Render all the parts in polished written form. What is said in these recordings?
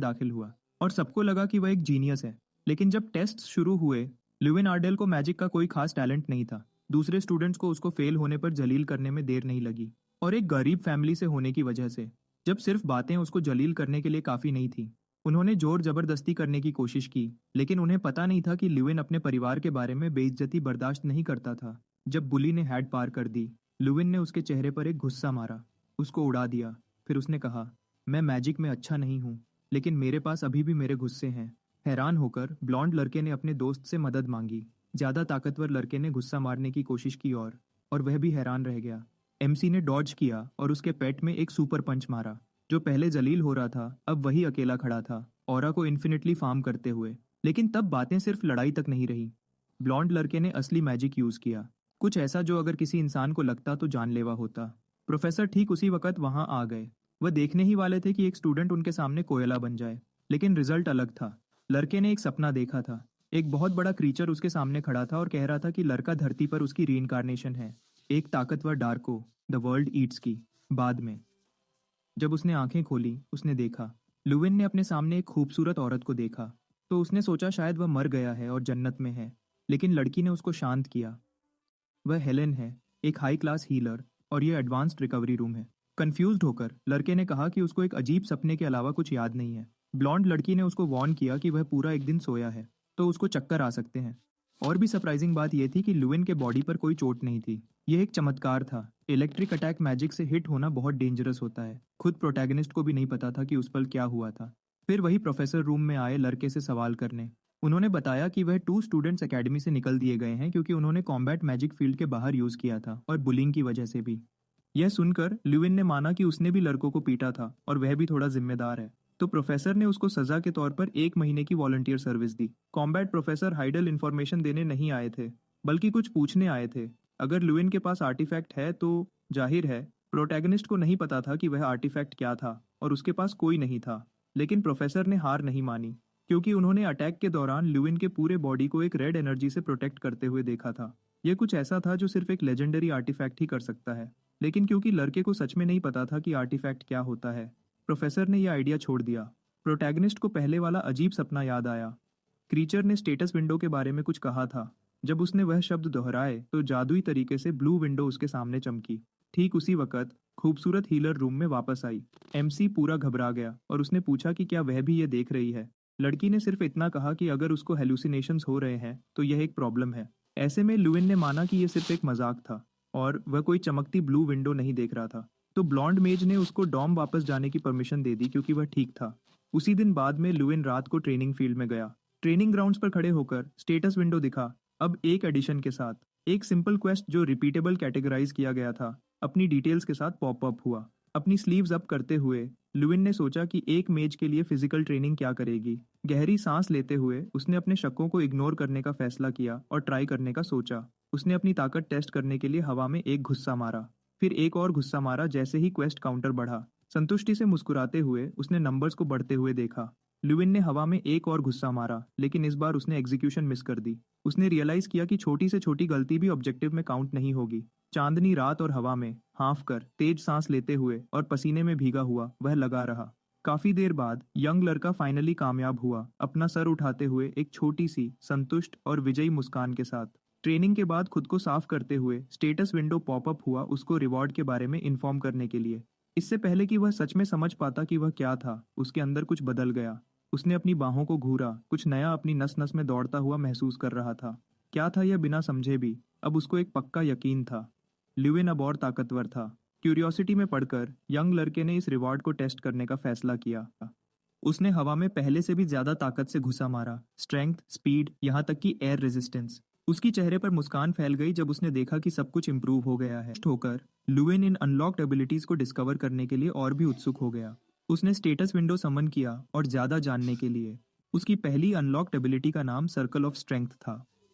दाखिल हुआ और सबको लगा कि वह एक जीनियस है। लेकिन जब टेस्ट शुरू हुए, ल्यूविन आर्डेल को मैजिक का कोई खास टैलेंट नहीं था। दूसरे स्टूडेंट्स को उसको फेल होने पर जलील करने में देर नहीं लगी, और एक गरीब फैमिली से होने की वजह से जब सिर्फ बातें उसको जलील करने के लिए काफी नहीं थी, उन्होंने जोर जबरदस्ती करने की कोशिश की। लेकिन उन्हें पता नहीं था कि ल्यूविन अपने परिवार के बारे में बेइज्जती बर्दाश्त नहीं करता था। जब बुली ने हैड पार कर दी, ल्यूविन ने उसके चेहरे पर एक गुस्सा मारा, उसको उड़ा दिया। फिर उसने कहा, मैं मैजिक में अच्छा नहीं हूँ, लेकिन मेरे पास अभी भी मेरे गुस्से हैं। हैरान होकर ब्लॉन्ड लड़के ने अपने दोस्त से मदद मांगी। ज्यादा ताकतवर लड़के ने गुस्सा मारने की कोशिश की और वह भी हैरान रह गया। एमसी ने डॉज किया और उसके पेट में एक सुपर पंच मारा। जो पहले जलील हो रहा था, अब वही अकेला खड़ा था, ऑरा को इन्फिनिटली फार्म करते हुए। लेकिन तब बातें सिर्फ लड़ाई तक नहीं रही। ब्लॉन्ड लड़के ने असली मैजिक यूज किया, कुछ ऐसा जो अगर किसी इंसान को लगता तो जानलेवा होता। प्रोफेसर ठीक उसी वक्त वहां आ गए। वह देखने ही वाले थे कि एक स्टूडेंट उनके सामने कोयला बन जाए, लेकिन रिजल्ट अलग था। लड़के ने एक सपना देखा था। एक बहुत बड़ा क्रीचर उसके सामने खड़ा था और कह रहा था कि लड़का धरती पर उसकी रीइंकार्नेशन है, एक ताकतवर डार्को, द वर्ल्ड ईट्स की। बाद में जब उसने आंखें खोली, उसने देखा, लुविन ने अपने सामने एक खूबसूरत औरत को देखा। तो उसने सोचा शायद वह मर गया है और जन्नत में है, लेकिन लड़की ने उसको शांत किया। वह हेलेन है, एक हाई क्लास हीलर, और ये एडवांस्ड रिकवरी रूम है। कंफ्यूज्ड होकर लड़के ने कहा कि उसको एक अजीब सपने के अलावा कुछ याद नहीं है। ब्लॉन्ड लड़की ने उसको वार्न किया कि वह पूरा एक दिन सोया है, तो उसको चक्कर आ सकते हैं। और भी सरप्राइजिंग बात यह थी कि लुविन के बॉडी पर कोई चोट नहीं थी। यह एक चमत्कार था। इलेक्ट्रिक अटैक मैजिक से हिट होना बहुत डेंजरस होता है। खुद प्रोटैगनिस्ट को भी नहीं पता था कि उस पर क्या हुआ था। फिर वही प्रोफेसर रूम में आए लड़के से सवाल करने। उन्होंने बताया कि वह 2 स्टूडेंट्स एकेडमी से निकल दिए गए हैं क्योंकि उन्होंने कॉम्बैट मैजिक फील्ड के बाहर यूज किया था, और बुलिंग की वजह से भी। यह सुनकर ल्यूविन ने माना कि उसने भी लड़कों को पीटा था और वह भी थोड़ा जिम्मेदार है। तो प्रोफेसर ने उसको सजा के तौर पर 1 महीने की वॉलंटियर सर्विस दी। कॉम्बैट प्रोफेसर हाइडल इन्फॉर्मेशन देने नहीं आए थे, बल्कि कुछ पूछने आए थे। अगर ल्यूविन के पास आर्टिफैक्ट है तो जाहिर है प्रोटैगनिस्ट को नहीं पता था कि वह आर्टिफैक्ट क्या था, और उसके पास कोई नहीं था। लेकिन प्रोफेसर ने हार नहीं मानी, क्योंकि उन्होंने अटैक के दौरान ल्यूविन के पूरे बॉडी को एक रेड एनर्जी से प्रोटेक्ट करते हुए देखा था। यह कुछ ऐसा था जो सिर्फ एक लेजेंडरी आर्टिफैक्ट ही कर सकता है। लेकिन क्योंकि लड़के को सच में नहीं पता था कि आर्टिफैक्ट क्या होता है, प्रोफेसर ने यह आइडिया छोड़ दिया। प्रोटैगनिस्ट को पहले वाला अजीब सपना याद आया। क्रीचर ने स्टेटस विंडो के बारे में कुछ कहा था। जब उसने वह शब्द दोहराए तो जादुई तरीके से ब्लू विंडो उसके सामने चमकी। ठीक उसी वक्त खूबसूरत हीलर रूम में वापस आई। एमसी पूरा घबरा गया और उसने पूछा कि क्या वह भी ये देख रही है। लड़की ने सिर्फ इतना कहा कि अगर उसको हेलुसिनेशंस हो रहे हैं तो यह एक प्रॉब्लम है। ऐसे में ल्यूविन ने माना कि यह सिर्फ एक मजाक था और वह कोई चमकती ब्लू विंडो नहीं देख रहा था। तो ब्लॉन्ड मेज ने उसको डॉम वापस जाने की परमिशन दे दी, क्योंकि वह ठीक था। उसी दिन बाद में ल्यूविन रात को ट्रेनिंग फील्ड में गया। ट्रेनिंग ग्राउंड्स पर खड़े होकर स्टेटस विंडो दिखा, अब एक एडिशन के साथ। एक सिंपल क्वेस्ट जो रिपीटेबल कैटेगराइज किया गया था, अपनी डिटेल्स के साथ पॉप अप हुआ। अपनी स्लीव्स अप करते हुए ल्यूविन ने सोचा कि एक मेज के लिए फिजिकल ट्रेनिंग क्या करेगी। गहरी सांस लेते हुए उसने अपने शकों को इग्नोर करने का फैसला किया और ट्राई करने का सोचा। उसने अपनी ताकत टेस्ट करने के लिए हवा में एक घुस्सा मारा, फिर एक और घुस्सा मारा। जैसे ही क्वेस्ट काउंटर बढ़ा, संतुष्टि से मुस्कुराते हुए उसने नंबर्स को बढ़ते हुए देखा। ल्यूविन ने हवा में एक और घुस्सा मारा, लेकिन इस बार उसने एग्जीक्यूशन मिस कर दी। उसने रियलाइज किया कि छोटी से छोटी गलती भी ऑब्जेक्टिव में काउंट नहीं होगी। चांदनी रात और हवा में हाँफ कर, तेज सांस लेते हुए और पसीने में भीगा हुआ वह लगा रहा। काफी देर बाद यंग लड़का फाइनली कामयाब हुआ, अपना सर उठाते हुए एक छोटी सी संतुष्ट और विजयी मुस्कान के साथ। ट्रेनिंग के बाद खुद को साफ करते हुए स्टेटस विंडो पॉपअप हुआ उसको रिवॉर्ड के बारे में इन्फॉर्म करने के लिए। इससे पहले कि वह सच में समझ पाता कि वह क्या था, उसके अंदर कुछ बदल गया। उसने अपनी बाहों को घूरा, कुछ नया अपनी नस नस में दौड़ता हुआ महसूस कर रहा था। क्या था यह बिना समझे भी, अब उसको एक पक्का यकीन था, ल्यूविन अब और ताकतवर था। क्यूरियोसिटी में पड़कर यंग लड़के ने इस रिवॉर्ड को टेस्ट करने का फैसला किया। उसने हवा में पहले से भी ज्यादा ताकत से घुसा मारा, स्ट्रेंथ, स्पीड, यहाँ तक कि एयर रेजिस्टेंस। उसकी चेहरे पर मुस्कान फैल गई जब उसने देखा कि सब कुछ इंप्रूव हो गया है। होकर ल्यूविन इन अनलॉक्ड एबिलिटीज को डिस्कवर करने के लिए और भी उत्सुक हो गया। उसने स्टेटस विंडो समन किया और ज्यादा जानने के लिए। उसकी पहली अनलॉक्ड एबिलिटी का नाम सर्कल ऑफ स्ट्रेंथ था।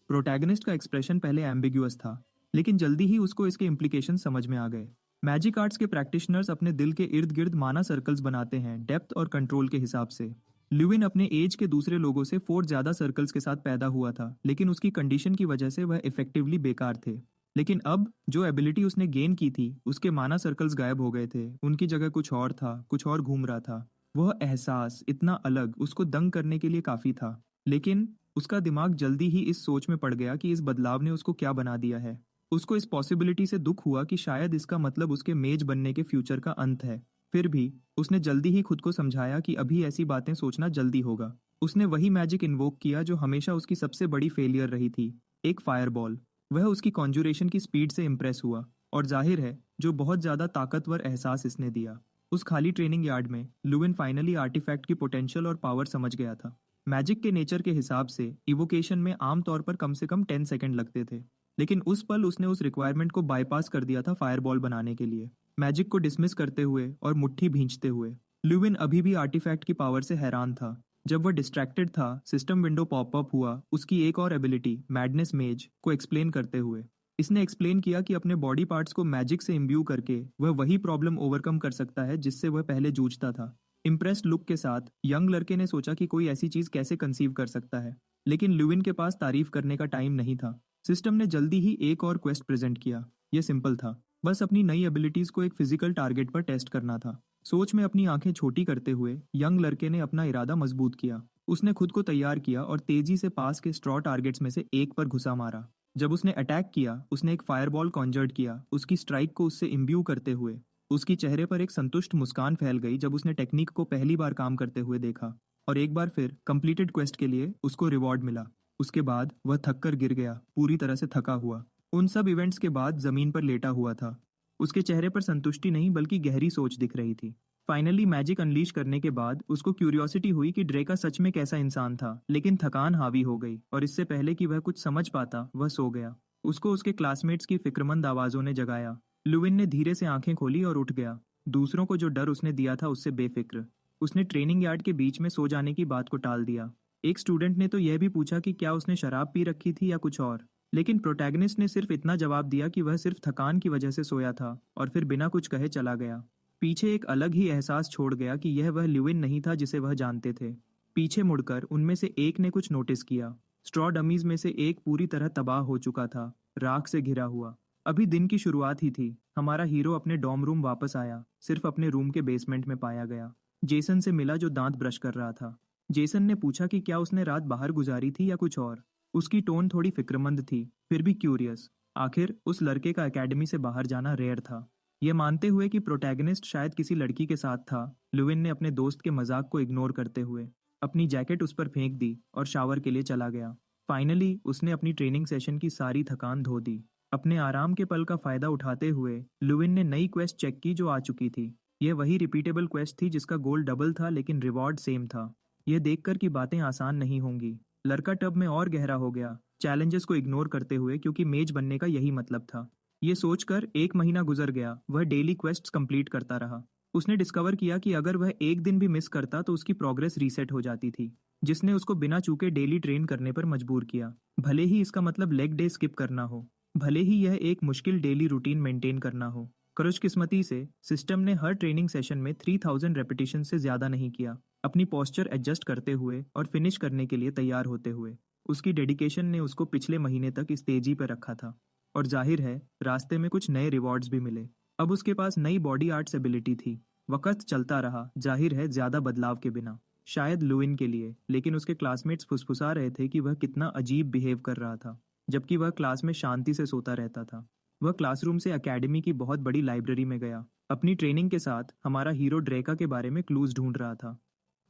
प्रोटैगनिस्ट का एक्सप्रेशन पहले एम्बिगुअस था, लेकिन जल्दी ही उसको इसके इम्प्लीकेशन समझ में आ गए। मैजिक आर्ट्स के प्रैक्टिशनर्स अपने दिल के इर्द गिर्द माना सर्कल्स बनाते हैं, डेप्थ और कंट्रोल के हिसाब से। ल्यूविन अपने एज के दूसरे लोगों से 4 ज्यादा सर्कल्स के साथ पैदा हुआ था, लेकिन उसकी कंडीशन की वजह से वह इफेक्टिवली बेकार थे। लेकिन अब जो एबिलिटी उसने गेन की थी, उसके माना सर्कल्स गायब हो गए थे। उनकी जगह कुछ और था, कुछ और घूम रहा था। वह एहसास इतना अलग उसको दंग करने के लिए काफी था। लेकिन उसका दिमाग जल्दी ही इस सोच में पड़ गया कि इस बदलाव ने उसको क्या बना दिया है। उसको इस पॉसिबिलिटी से दुख हुआ कि शायद इसका मतलब उसके मेज बनने के फ्यूचर का अंत है। फिर भी उसने जल्दी ही खुद को समझाया कि अभी ऐसी बातें सोचना जल्दी होगा। उसने वही मैजिक इन्वोक किया जो हमेशा उसकी सबसे बड़ी फेलियर रही थी, एक फायरबॉल। वह उसकी कॉन्जुरेशन की स्पीड से इम्प्रेस हुआ, और जाहिर है जो बहुत ज्यादा ताकतवर एहसास इसने दिया। उस खाली ट्रेनिंग यार्ड में लुविन फाइनली आर्टिफैक्ट की पोटेंशियल और पावर समझ गया था। मैजिक के नेचर के हिसाब से इवोकेशन में आमतौर पर कम से कम 10 सेकंड लगते थे, लेकिन उस पल उसने उस रिक्वायरमेंट को बाईपास कर दिया था फायरबॉल बनाने के लिए। मैजिक को डिसमिस करते हुए और मुट्ठी भींचते हुए ल्यूविन अभी भी आर्टिफैक्ट की पावर से हैरान था। जब वह डिस्ट्रैक्टेड था, सिस्टम विंडो पॉपअप हुआ उसकी एक और एबिलिटी मैडनेस मेज को एक्सप्लेन करते हुए। इसने एक्सप्लेन किया कि अपने बॉडी पार्ट्स को मैजिक से इम्ब्यू करके वह वही प्रॉब्लम ओवरकम कर सकता है जिससे वह पहले जूझता था। इम्प्रेस्ड लुक के साथ यंग लड़के ने सोचा कि कोई ऐसी चीज कैसे कंसीव कर सकता है, लेकिन ल्यूविन के पास तारीफ करने का टाइम नहीं था। सिस्टम ने जल्दी ही एक और क्वेस्ट प्रेजेंट किया। यह सिंपल था, बस अपनी नई एबिलिटीज को एक फिजिकल टारगेट पर टेस्ट करना था। सोच में अपनी आंखें छोटी करते हुए यंग लड़के ने अपना इरादा मजबूत किया। उसने खुद को तैयार किया और तेजी से पास के स्ट्रॉ टारगेट्स में से एक पर घुसा मारा। जब उसने अटैक किया, उसने एक फायरबॉल कॉन्जर्ट किया, उसकी स्ट्राइक को उससे इम्ब्यू करते हुए। उसकी चेहरे पर एक संतुष्ट मुस्कान फैल गई जब उसने टेक्निक को पहली बार काम करते हुए देखा। और एक बार फिर कंप्लीटेड क्वेस्ट के लिए उसको रिवॉर्ड मिला। उसके बाद वह थक कर गिर गया, पूरी तरह से थका हुआ। उन सब इवेंट्स के बाद जमीन पर लेटा हुआ था। उसके चेहरे पर संतुष्टि नहीं बल्कि गहरी सोच दिख रही थी। फाइनली मैजिक अनलीश करने के बाद उसको क्यूरियोसिटी हुई कि ड्रेका सच में कैसा इंसान था, लेकिन थकान हावी हो गई और इससे पहले कि वह कुछ समझ पाता वह सो गया। उसको उसके क्लासमेट्स की फिक्रमंद आवाजों ने जगाया। लुविन ने धीरे से आंखें खोली और उठ गया, दूसरों को जो डर उसने दिया था उससे बेफिक्र। उसने ट्रेनिंग यार्ड के बीच में सो जाने की बात को टाल दिया। एक स्टूडेंट ने तो यह भी पूछा कि क्या उसने शराब पी रखी थी या कुछ और, लेकिन प्रोटैगनिस्ट ने सिर्फ इतना जवाब दिया कि वह सिर्फ थकान की वजह से सोया था, और फिर बिना कुछ कहे चला गया। पीछे एक अलग ही एहसास छोड़ गया कि यह वह ल्यूविन नहीं था जिसे वह जानते थे। पीछे मुड़कर उनमें से एक ने कुछ नोटिस किया। स्ट्रॉ डमीज में से एक पूरी तरह तबाह हो चुका था, राख से घिरा हुआ। अभी दिन की शुरुआत ही थी। हमारा हीरो अपने डॉर्म रूम वापस आया, सिर्फ अपने रूम के बेसमेंट में पाया गया। जेसन से मिला जो दांत ब्रश कर रहा था। जेसन ने पूछा कि क्या उसने रात बाहर गुजारी थी या कुछ और। उसकी टोन थोड़ी फिक्रमंद थी, फिर भी क्यूरियस। आखिर उस लड़के का एकेडमी से बाहर जाना रेयर था। ये मानते हुए कि प्रोटैगनिस्ट शायद किसी लड़की के साथ था, लुविन ने अपने दोस्त के मजाक को इग्नोर करते हुए अपनी जैकेट उस पर फेंक दी और शावर के लिए चला गया। फाइनली उसने अपनी ट्रेनिंग सेशन की सारी थकान धो दी। अपने आराम के पल का फायदा उठाते हुए लुविन ने नई क्वेस्ट चेक की जो आ चुकी थी। यह वही रिपीटेबल क्वेस्ट थी जिसका गोल डबल था, लेकिन रिवॉर्ड सेम था। यह देखकर कि बातें आसान नहीं होंगी, लड़का टब में और गहरा हो गया, चैलेंजेस को इग्नोर करते हुए, क्योंकि मेज बनने का यही मतलब था। ये सोचकर 1 महीना गुजर गया। वह डेली क्वेस्ट्स कंप्लीट करता रहा। उसने डिस्कवर किया कि अगर वह एक दिन भी मिस करता तो उसकी प्रोग्रेस रीसेट हो जाती थी, जिसने उसको बिना चूके डेली ट्रेन करने पर मजबूर किया। भले ही इसका मतलब लेग डे स्किप करना हो, भले ही यह एक मुश्किल डेली रूटीन मेंटेन करना हो। खुशकिस्मती से सिस्टम ने हर ट्रेनिंग सेशन में 3000 रेपिटेशन से ज्यादा नहीं किया, अपनी पोस्चर एडजस्ट करते हुए और फिनिश करने के लिए तैयार होते हुए। उसकी डेडिकेशन ने उसको पिछले महीने तक इस तेजी पर रखा था, और जाहिर है रास्ते में कुछ नए रिवॉर्ड्स भी मिले। अब उसके पास नई बॉडी आर्ट्स एबिलिटी थी। वक्त चलता रहा, जाहिर है ज्यादा बदलाव के बिना। शायद लुविन के लिए, लेकिन उसके क्लासमेट्स फुसफुसा रहे थे कि वह कितना अजीब बिहेव कर रहा था, जबकि वह क्लास में शांति से सोता रहता था। वह क्लासरूम से एकेडमी की बहुत बड़ी लाइब्रेरी में गया। अपनी ट्रेनिंग के साथ हमारा हीरो ड्रेका के बारे में क्लूज ढूंढ रहा था,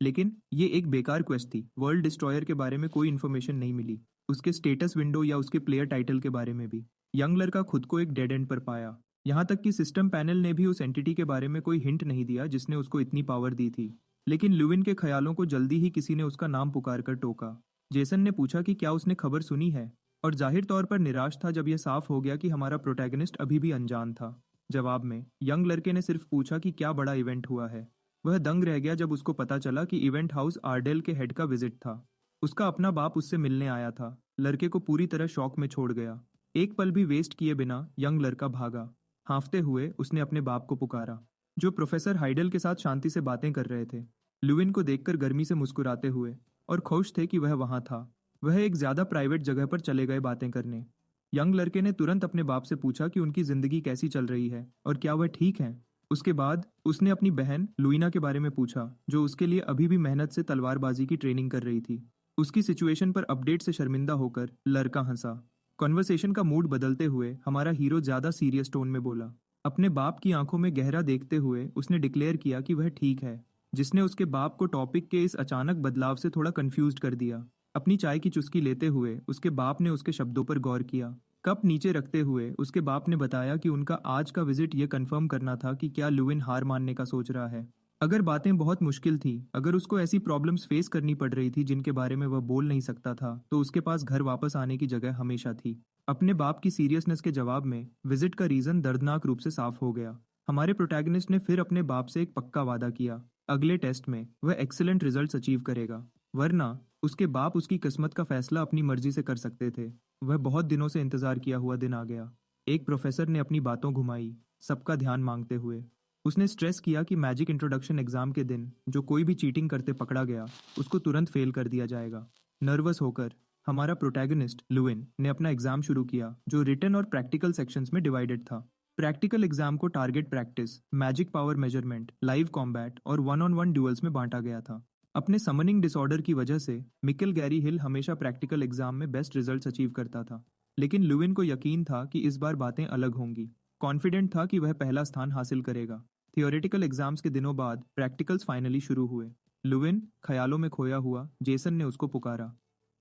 लेकिन ये एक बेकार क्वेस्ट थी। वर्ल्ड डिस्ट्रॉयर के बारे में कोई इन्फॉर्मेशन नहीं मिली, उसके स्टेटस विंडो या उसके प्लेयर टाइटल के बारे में भी। यंग लड़का खुद को एक डेड एंड पर पाया। यहाँ तक कि सिस्टम पैनल ने भी उस एंटिटी के बारे में कोई हिंट नहीं दिया जिसने उसको इतनी पावर दी थी। लेकिन लुविन के ख्यालों को जल्दी ही किसी ने उसका नाम पुकार कर टोका। जेसन ने पूछा कि क्या उसने खबर सुनी है, और जाहिर तौर पर निराश था जब यह साफ हो गया कि हमारा प्रोटैगनिस्ट अभी भी अनजान था। जवाब में यंग लड़के ने सिर्फ पूछा कि क्या बड़ा इवेंट हुआ है। वह दंग रह गया जब उसको पता चला कि इवेंट हाउस आर्डेल के हेड का विजिट था। उसका अपना बाप उससे मिलने आया था। लड़के को पूरी तरह शॉक में छोड़ गया। एक पल भी वेस्ट किए बिना यंग लड़का भागा। हाँफते हुए उसने अपने बाप को पुकारा, जो प्रोफेसर हाइडल के साथ शांति से बातें कर रहे थे। लुविन को देखकर गर्मी से मुस्कुराते हुए, और खुश थे कि वह वहां था। वह एक ज्यादा प्राइवेट जगह पर चले गए बातें करने। यंग लड़के ने तुरंत अपने बाप से पूछा कि उनकी जिंदगी कैसी चल रही है और क्या वह ठीक है। उसके बाद उसने अपनी बहन लुइना के बारे में पूछा, जो उसके लिए अभी भी मेहनत से तलवारबाजी की ट्रेनिंग कर रही थी। उसकी सिचुएशन पर अपडेट से शर्मिंदा होकर लड़का हंसा। कॉन्वर्सेशन का मूड बदलते हुए हमारा हीरो ज्यादा सीरियस टोन में बोला। अपने बाप की आंखों में गहरा देखते हुए उसने डिक्लेयर किया कि वह ठीक है, जिसने उसके बाप को टॉपिक के इस अचानक बदलाव से थोड़ा कंफ्यूज कर दिया। अपनी चाय की चुस्की लेते हुए उसके बाप ने उसके शब्दों पर गौर किया। कप नीचे रखते हुए उसके बाप ने बताया कि उनका आज का विजिट ये कंफर्म करना था कि क्या लुविन हार मानने का सोच रहा है। अगर बातें बहुत मुश्किल थी, अगर उसको ऐसी प्रॉब्लम्स फेस करनी पड़ रही थी जिनके बारे में वह बोल नहीं सकता था, तो उसके पास घर वापस आने की जगह हमेशा थी। अपने बाप की सीरियसनेस के जवाब में विजिट का रीजन दर्दनाक रूप से साफ हो गया। हमारे प्रोटैगनिस्ट ने फिर अपने बाप से एक पक्का वादा किया, अगले टेस्ट में वह एक्सीलेंट रिजल्ट्स अचीव करेगा, वरना उसके बाप उसकी किस्मत का फैसला अपनी मर्जी से कर सकते थे। वह बहुत दिनों से इंतजार किया हुआ दिन आ गया। एक प्रोफेसर ने अपनी बातों घुमाई, सबका ध्यान मांगते हुए। उसने स्ट्रेस किया कि मैजिक इंट्रोडक्शन एग्जाम के दिन जो कोई भी चीटिंग करते पकड़ा गया, उसको तुरंत फेल कर दिया जाएगा। नर्वस होकर हमारा प्रोटैगनिस्ट लुविन ने अपना एग्जाम शुरू किया, जो रिटन और प्रैक्टिकल सेक्शंस में डिवाइडेड था। प्रैक्टिकल एग्जाम को target practice, magic power measurement, live combat और वन ऑन वन ड्यूअल्स में बांटा गया था। अपने समनिंग डिसऑर्डर की वजह से मिकेल गैरी हिल हमेशा प्रैक्टिकल एग्जाम में बेस्ट रिजल्ट्स अचीव करता था, लेकिन लुविन को यकीन था कि इस बार बातें अलग होंगी। कॉन्फिडेंट था कि वह पहला स्थान हासिल करेगा। थियोरेटिकल एग्जाम्स के दिनों बाद प्रैक्टिकल्स फाइनली शुरू हुए। लुविन ख्यालों में खोया हुआ जेसन ने उसको पुकारा।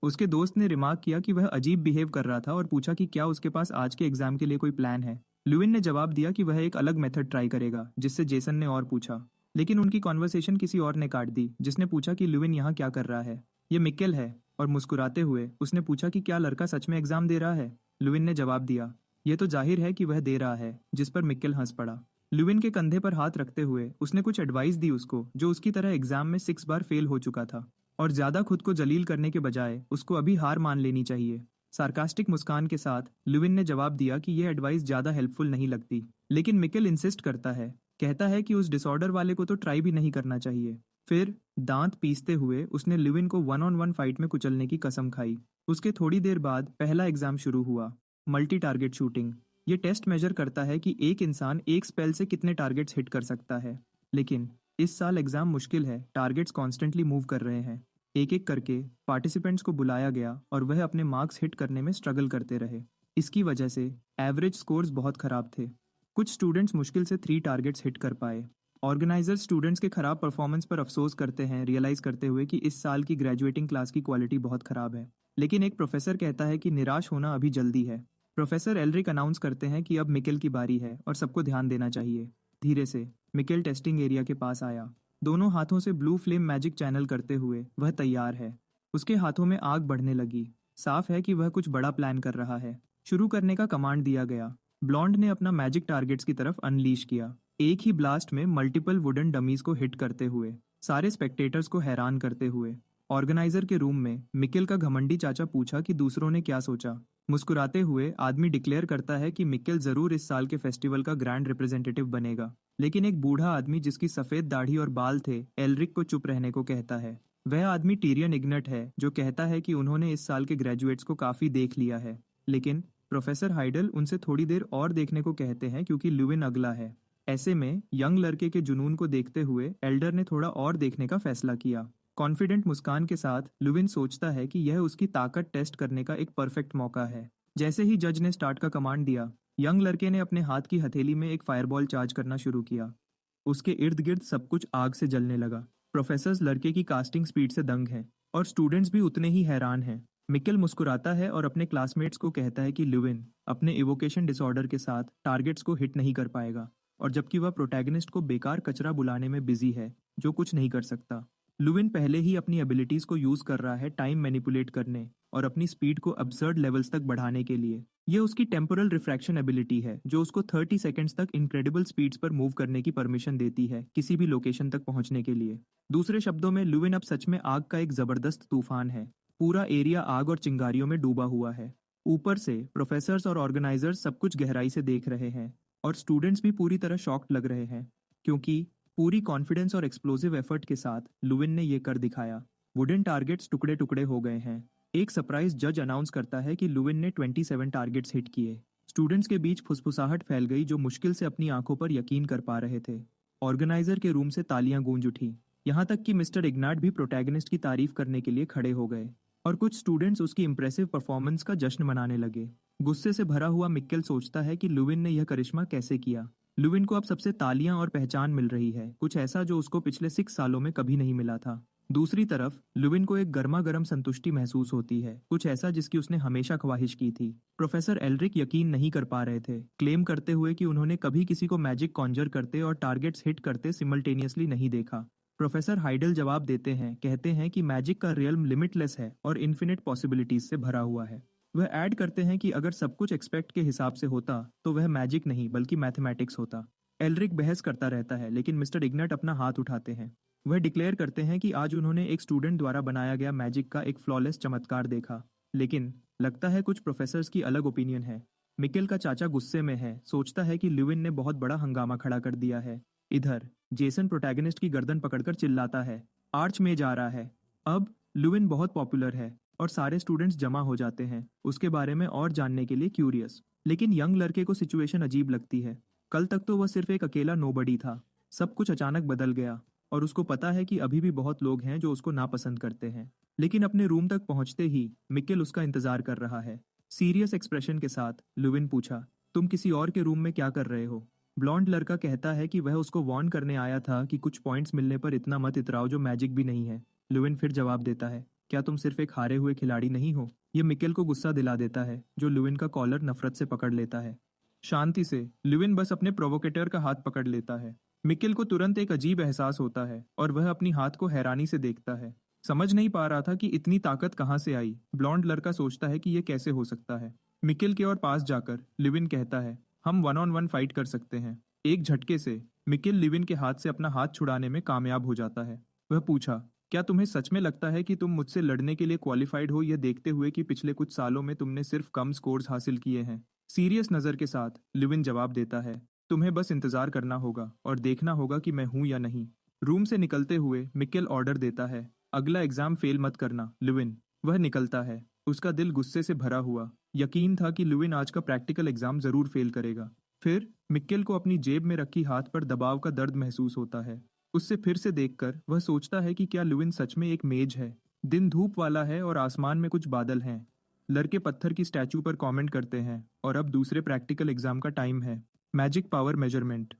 उसके दोस्त ने रिमार्क किया कि वह अजीब बिहेव कर रहा था और पूछा कि क्या उसके पास आज के एग्जाम के लिए कोई प्लान है। लुविन ने जवाब दिया कि वह एक अलग मेथड ट्राई करेगा, जिससे जेसन ने और पूछा। लेकिन उनकी कॉन्वर्सेशन किसी और ने काट दी, जिसने पूछा कि लुविन यहाँ क्या कर रहा है। ये मिकेल है। और मुस्कुराते हुए उसने पूछा कि क्या लड़का सच में एग्जाम दे रहा है। लुविन ने जवाब दिया, यह तो जाहिर है कि वह दे रहा है, जिस पर मिकेल हंस पड़ा। लुविन के कंधे पर हाथ रखते हुए उसने कुछ एडवाइस दी उसको, जो उसकी तरह एग्जाम में 6 बार फेल हो चुका था, और ज्यादा खुद को जलील करने के बजाय उसको अभी हार मान लेनी चाहिए। सार्कास्टिक मुस्कान के साथ लुविन ने जवाब दिया कि यह एडवाइस ज्यादा हेल्पफुल नहीं लगती, लेकिन मिकेल इंसिस्ट करता है, कहता है कि उस डिसऑर्डर वाले को तो ट्राई भी नहीं करना चाहिए। फिर दांत पीसते हुए उसने लुविन को वन ऑन वन फाइट में कुचलने की कसम खाई। उसके थोड़ी देर बाद पहला एग्जाम शुरू हुआ, मल्टी टारगेट शूटिंग। ये टेस्ट मेजर करता है कि एक इंसान एक स्पेल से कितने टारगेट्स हिट कर सकता है। लेकिन इस साल एग्जाम मुश्किल है, टारगेट्स कॉन्स्टेंटली मूव कर रहे हैं। एक एक करके पार्टिसिपेंट्स को बुलाया गया और वह अपने मार्क्स हिट करने में स्ट्रगल करते रहे। इसकी वजह से एवरेज स्कोर्स बहुत खराब थे। कुछ स्टूडेंट्स मुश्किल से 3 टारगेट्स हिट कर पाए। ऑर्गेनाइजर्स स्टूडेंट्स के खराब परफॉर्मेंस पर अफसोस करते हैं, रियलाइज करते हुए कि इस साल की ग्रेजुएटिंग क्लास की क्वालिटी बहुत खराब है। लेकिन एक प्रोफेसर कहता है कि निराश होना अभी जल्दी है। प्रोफेसर एल्रिक अनाउंस करते हैं कि अब मिकेल की बारी है और सबको ध्यान देना चाहिए। धीरे से मिकेल टेस्टिंग एरिया के पास आया। दोनों हाथों से ब्लू फ्लेम मैजिक चैनल करते हुए वह तैयार है। उसके हाथों में आग बढ़ने लगी। साफ है कि वह कुछ बड़ा प्लान कर रहा है। शुरू करने का कमांड दिया गया। ब्लॉन्ड ने अपना मैजिक टारगेट्स की तरफ अनलीश किया, एक ही ब्लास्ट में मल्टीपल वुडन डमीज को हिट करते हुए, सारे स्पेक्टेटर्स को हैरान करते हुए। ऑर्गेनाइजर के रूम में मिकेल का घमंडी चाचा पूछा कि दूसरों ने क्या सोचा। मुस्कुराते हुए आदमी डिक्लेयर करता है कि मिकेल जरूर इस साल के फेस्टिवल का ग्रैंड रिप्रेजेंटेटिव बनेगा। लेकिन एक बूढ़ा आदमी जिसकी सफेद दाढ़ी और बाल थे, एल्रिक को चुप रहने को कहता है। वह आदमी टीरियन इग्नट है, जो कहता है कि उन्होंने इस साल के ग्रेजुएट्स को काफी देख लिया है। लेकिन प्रोफेसर हाइडल उनसे थोड़ी देर और देखने को कहते हैं, क्योंकि लुविन अगला है। ऐसे में यंग लड़के के जुनून को देखते हुए एल्डर ने थोड़ा और देखने का फैसला किया। कॉन्फिडेंट मुस्कान के साथ लुविन सोचता है कि यह उसकी ताकत टेस्ट करने का एक परफेक्ट मौका है। जैसे ही जज ने स्टार्ट का कमांड दिया, यंग लड़के ने अपने हाथ की हथेली में एक फायरबॉल चार्ज करना शुरू किया। उसके इर्द गिर्द सब कुछ आग से जलने लगा। प्रोफेसर्स लड़के की कास्टिंग स्पीड से दंग हैं, और स्टूडेंट्स भी उतने ही हैरान हैं। मिकेल मुस्कुराता है और अपने क्लासमेट्स को कहता है कि लुविन अपने इवोकेशन डिसऑर्डर के साथ टारगेट्स को हिट नहीं कर पाएगा, और जबकि वह प्रोटैगनिस्ट को बेकार कचरा बुलाने में बिजी है, जो कुछ नहीं कर सकता। लुविन पहले ही अपनी एबिलिटीज को यूज कर रहा है टाइम मैनिपुलेट करने और अपनी स्पीड को अब्सर्ड लेवल्स तक बढ़ाने के लिए। यह उसकी टेम्पोरल रिफ्रैक्शन एबिलिटी है, जो उसको 30 सेकंड्स तक इनक्रेडिबल स्पीड्स पर मूव करने की परमिशन देती है, किसी भी लोकेशन तक पहुंचने के लिए। दूसरे शब्दों में लुविन अब सच में आग का एक जबरदस्त तूफान है। पूरा एरिया आग और चिंगारियों में डूबा हुआ है। ऊपर से प्रोफेसर्स और ऑर्गेनाइजर्स सब कुछ गहराई से देख रहे हैं, और स्टूडेंट्स भी पूरी तरह शॉक्ड लग रहे हैं, क्योंकि पूरी कॉन्फिडेंस और एक्सप्लोसिव एफर्ट के साथ लुविन ने ये कर दिखाया। वुडन टारगेट्स टुकड़े टुकड़े हो गए हैं। एक सरप्राइज जज अनाउंस करता है कि लुविन ने 27 टारगेट्स हिट किए। स्टूडेंट्स के बीच फुसफुसाहट फैल गई जो मुश्किल से अपनी आंखों पर यकीन कर पा रहे थे। ऑर्गेनाइजर के रूम से तालियां गूंज उठी, यहाँ तक कि मिस्टर इग्नाट भी प्रोटैगनिस्ट की तारीफ करने के लिए खड़े हो गए और कुछ स्टूडेंट्स उसकी इम्प्रेसिव परफॉर्मेंस का जश्न मनाने लगे। गुस्से से भरा हुआ मिक्केल सोचता है कि लुविन ने यह करिश्मा कैसे किया। लुविन को अब सबसे तालियां और पहचान मिल रही है, कुछ ऐसा जो उसको पिछले 6 सालों में कभी नहीं मिला था। दूसरी तरफ लुविन को एक गर्मा गर्म संतुष्टि महसूस होती है, कुछ ऐसा जिसकी उसने हमेशा ख्वाहिश की थी। प्रोफेसर एल्रिक यकीन नहीं कर पा रहे थे, क्लेम करते हुए कि उन्होंने कभी किसी को मैजिक कॉन्जर करते और टारगेट्स हिट करते सिमल्टेनियसली नहीं देखा। प्रोफेसर हाइडल जवाब देते हैं, कहते हैं कि मैजिक का रियल्म लिमिटलेस है और इन्फिनिट पॉसिबिलिटीज से भरा हुआ है। वह ऐड करते हैं कि अगर सब कुछ एक्सपेक्ट के हिसाब से होता तो वह मैजिक नहीं बल्कि मैथमेटिक्स होता। एल्रिक बहस करता रहता है, लेकिन मिस्टर इग्नट अपना हाथ उठाते हैं। वह डिक्लेयर करते हैं कि आज उन्होंने एक स्टूडेंट द्वारा बनाया गया मैजिक का एक फ्लॉलेस चमत्कार देखा। लेकिन लगता है कुछ प्रोफेसर्स की अलग ओपिनियन है। मिकेल का चाचा गुस्से में है, सोचता है कि ल्यूविन ने बहुत बड़ा हंगामा खड़ा कर दिया है। इधर जेसन प्रोटैगनिस्ट की गर्दन पकड़कर चिल्लाता है, आर्च में जा रहा है। अब ल्यूविन बहुत पॉपुलर है और सारे स्टूडेंट्स जमा हो जाते हैं उसके बारे में और जानने के लिए क्यूरियस। लेकिन यंग लड़के को सिचुएशन अजीब लगती है। कल तक तो वह सिर्फ एक अकेला नोबडी था, सब कुछ अचानक बदल गया और उसको पता है कि अभी भी बहुत लोग हैं जो उसको नापसंद करते हैं। लेकिन अपने रूम तक पहुंचते ही मिकेल उसका इंतजार कर रहा है। सीरियस एक्सप्रेशन के साथ लुविन पूछा, तुम किसी और के रूम में क्या कर रहे हो? ब्लॉन्ड लड़का कहता है कि वह उसको वार्न करने आया था कि कुछ पॉइंट्स मिलने पर इतना मत इतराओ जो मैजिक भी नहीं है। लुविन फिर जवाब देता है, क्या तुम सिर्फ एक हारे हुए खिलाड़ी नहीं हो? यह मिकेल को गुस्सा दिला देता है, जो लुविन का कॉलर नफरत से पकड़ लेता है। शांति से लुविन बस अपने प्रोवोकेटर का हाथ पकड़ लेता है। मिकेल को तुरंत एक अजीब एहसास होता है और वह अपनी हाथ को हैरानी से देखता है। समझ नहीं पा रहा था कि इतनी ताकत कहाँ से आई। ब्लॉन्ड लड़का सोचता है कि यह कैसे हो सकता है। मिकेल के और पास जाकर लिविन कहता है, हम 1-on-1 फाइट कर सकते हैं। एक झटके से मिकेल लिविन के हाथ से अपना हाथ छुड़ाने में कामयाब हो जाता है। वह पूछा, क्या तुम्हें सच में लगता है कि तुम मुझसे लड़ने के लिए क्वालिफाइड हो, यह देखते हुए कि पिछले कुछ सालों में तुमने सिर्फ कम स्कोर्स हासिल किए हैं? सीरियस नजर के साथ लिविन जवाब देता है, तुम्हें बस इंतजार करना होगा और देखना होगा कि मैं हूं या नहीं। रूम से निकलते हुए मिकेल ऑर्डर देता है, अगला एग्जाम फेल मत करना लिविन। वह निकलता है, उसका दिल गुस्से से भरा हुआ। यकीन था कि लिविन आज का प्रैक्टिकल एग्जाम जरूर फेल करेगा। फिर मिकेल को अपनी जेब में रखी हाथ पर दबाव का दर्द महसूस होता है। उससे फिर से देखकर वह सोचता है कि क्या लिविन सच में एक मेज है। दिन धूप वाला है और आसमान में कुछ बादल हैं। लड़के पत्थर की स्टैचू पर कमेंट करते हैं और अब दूसरे प्रैक्टिकल एग्जाम का टाइम है। Magic power measurement.